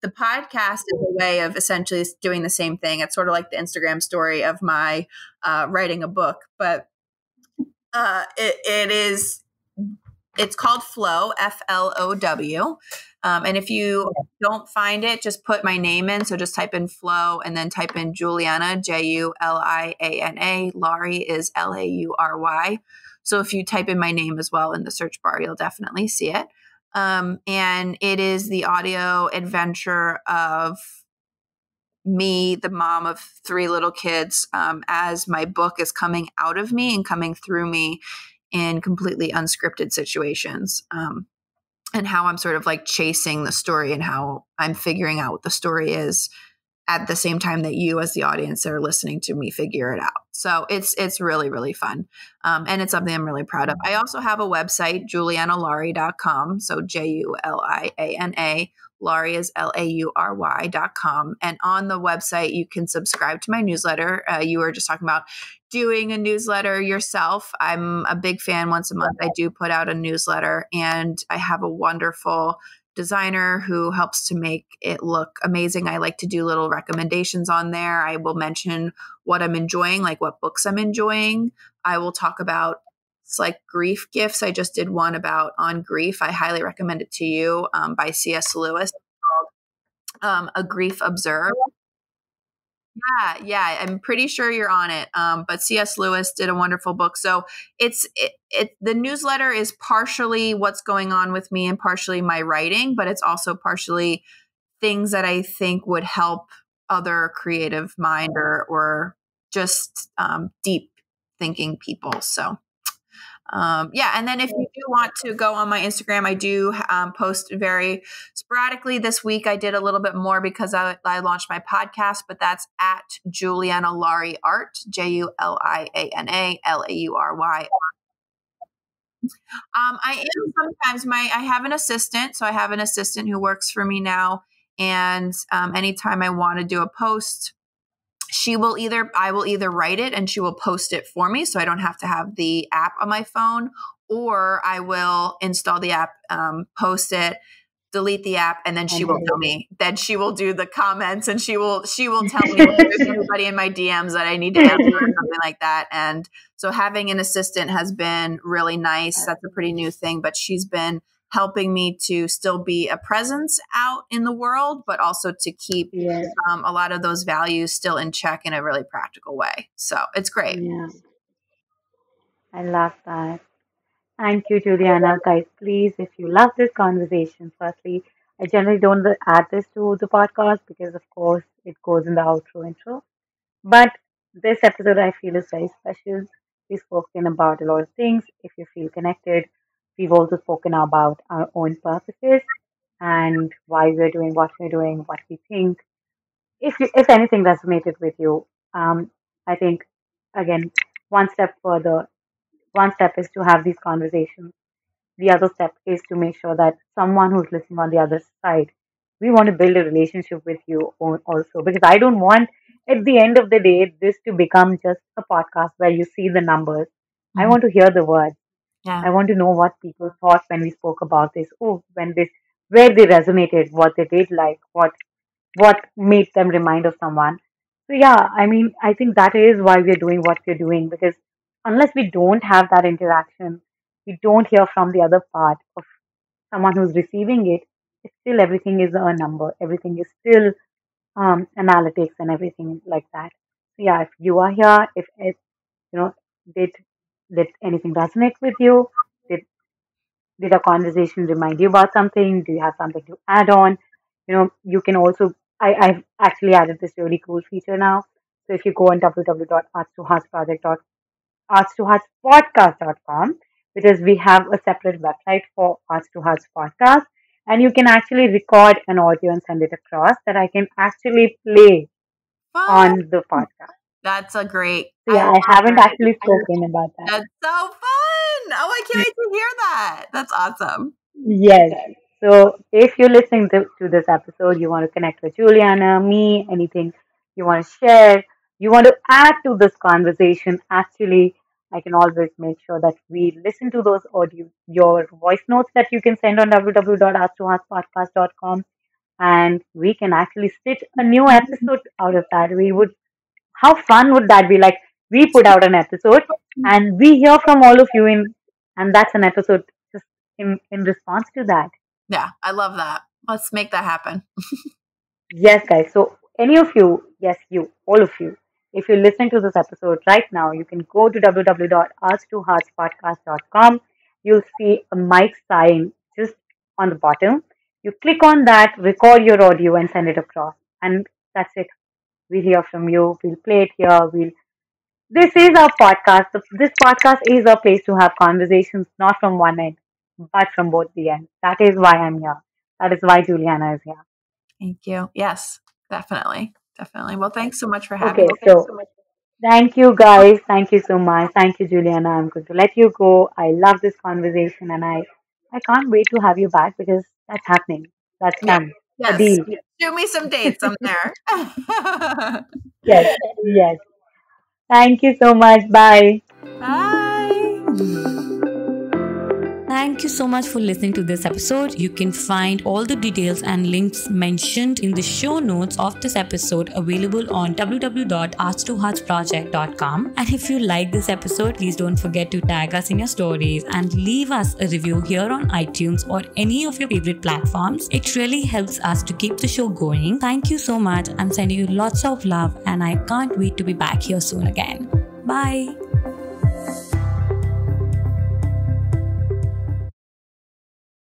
Speaker 1: The podcast is a way of essentially doing the same thing. It's sort of like the Instagram story of my writing a book, but it is it's called Flow, Flow. And if you don't find it, just put my name in. So just type in Flow and then type in Juliana, Juliana. Laury is Laury. So if you type in my name as well in the search bar, you'll definitely see it. And it is the audio adventure of me, the mom of three little kids, as my book is coming out of me and coming through me in completely unscripted situations. And how I'm sort of like chasing the story and how I'm figuring out what the story is at the same time that you as the audience are listening to me figure it out. So it's really, really fun. And it's something I'm really proud of. I also have a website, julianalaury.com. So Juliana. Laury is Laury.com. And on the website, you can subscribe to my newsletter. You were just talking about doing a newsletter yourself. I'm a big fan. Once a month, I do put out a newsletter, and I have a wonderful designer who helps to make it look amazing. I like to do little recommendations on there. I will mention what I'm enjoying, like what books I'm enjoying. I will talk about it's like grief gifts. I just did one about on grief. I highly recommend it to you by C.S. Lewis, A Grief Observed. Yeah, yeah, I'm pretty sure you're on it. But C.S. Lewis did a wonderful book. So the newsletter is partially what's going on with me and partially my writing, but it's also partially things that I think would help other creative mind or just deep thinking people. So yeah, and then if you do want to go on my Instagram, I do post very sporadically. This week I did a little bit more because I launched my podcast, but that's at Juliana Laury Art, Juliana Laury. I am sometimes I have an assistant, so I have an assistant who works for me now, and anytime I want to do a post, I will either write it and she will post it for me so I don't have to have the app on my phone, or I will install the app, post it, delete the app, and then she
Speaker 3: And
Speaker 1: will
Speaker 3: then
Speaker 1: tell me. Then she will do the comments and she will tell me if there's anybody in my DMs that I need to answer or something like that. And so having an assistant has been really nice. That's a pretty new thing, but she's been helping me to still be a presence out in the world, but also to keep
Speaker 3: yes,
Speaker 1: a lot of those values still in check in a really practical way. So it's great.
Speaker 3: yeah, I love that. Thank you, Juliana. Guys, please, if you love this conversation, firstly, I generally don't add this to the podcast because, of course, it goes in the outro intro. But this episode I feel is very special. We've spoken about a lot of things. If you feel connected, we've also spoken about our own purposes and why we're doing what we're doing, what we think. If anything resonated with you, I think again, one step further, one step is to have these conversations. The other step is to make sure that someone who's listening on the other side, we want to build a relationship with you also because I don't want at the end of the day, this to become just a podcast where you see the numbers. I
Speaker 1: Mhm.
Speaker 3: want to hear the words.
Speaker 1: Yeah.
Speaker 3: I want to know what people thought when we spoke about this. Oh, when this, where they resonated, what they did like, what made them remind of someone. So yeah, I mean, I think that is why we're doing what we're doing, because unless we don't have that interaction, we don't hear from the other part of someone who's receiving it. It's still everything is a number. Everything is still analytics and everything like that. So yeah, if you are here, if you know, did did anything resonate with you? Did did a conversation remind you about something? Do you have something to add on? You can also, I've actually added this really cool feature now. So if you go on www.arts2heartspodcast.com, because we have a separate website for Arts to Hearts podcast, and you can actually record an audio and send it across that I can actually play
Speaker 1: Fun.
Speaker 3: on the podcast.
Speaker 1: That's a great.
Speaker 3: So yeah, I haven't actually spoken about that.
Speaker 1: That's so fun. Oh, I can't wait to hear that. That's awesome.
Speaker 3: Yes. So if you're listening to this episode, you want to connect with Juliana, me, anything you want to share, you want to add to this conversation, actually, I can always make sure that we listen to those audio, your voice notes that you can send on www.ask2askpodcast.com, and we can actually stitch a new episode out of that. How fun would that be? Like, we put out an episode and we hear from all of you and that's an episode just in response to that.
Speaker 1: Yeah, I love that. Let's make that happen.
Speaker 3: Yes, guys. So, any of you, yes, you, all of you, if you're listening to this episode right now, you can go to www.arts2heartspodcast.com. You'll see a mic sign just on the bottom. You click on that, record your audio, and send it across. And that's it. We'll hear from you. We'll play it here. This is our podcast. This podcast is a place to have conversations, not from one end, but from both the ends. That is why I'm here. That is why Juliana is here.
Speaker 1: Thank you. Yes, definitely. Definitely. Well, thanks so much for having
Speaker 3: Okay,
Speaker 1: me.
Speaker 3: so thank you guys. Thank you so much. Thank you, Juliana. I'm going to let you go. I love this conversation and I can't wait to have you back because that's happening. That's
Speaker 1: Yeah.
Speaker 3: done. A
Speaker 1: Yes.
Speaker 3: deal.
Speaker 1: Shoot me some dates. I'm there.
Speaker 3: Yes, yes. Thank you so much. Bye.
Speaker 1: Bye.
Speaker 2: Thank you so much for listening to this episode. You can find all the details and links mentioned in the show notes of this episode available on www.arts2heartsproject.com. And if you like this episode, please don't forget to tag us in your stories and leave us a review here on iTunes or any of your favorite platforms. It really helps us to keep the show going. Thank you so much. I'm sending you lots of love and I can't wait to be back here soon again. Bye.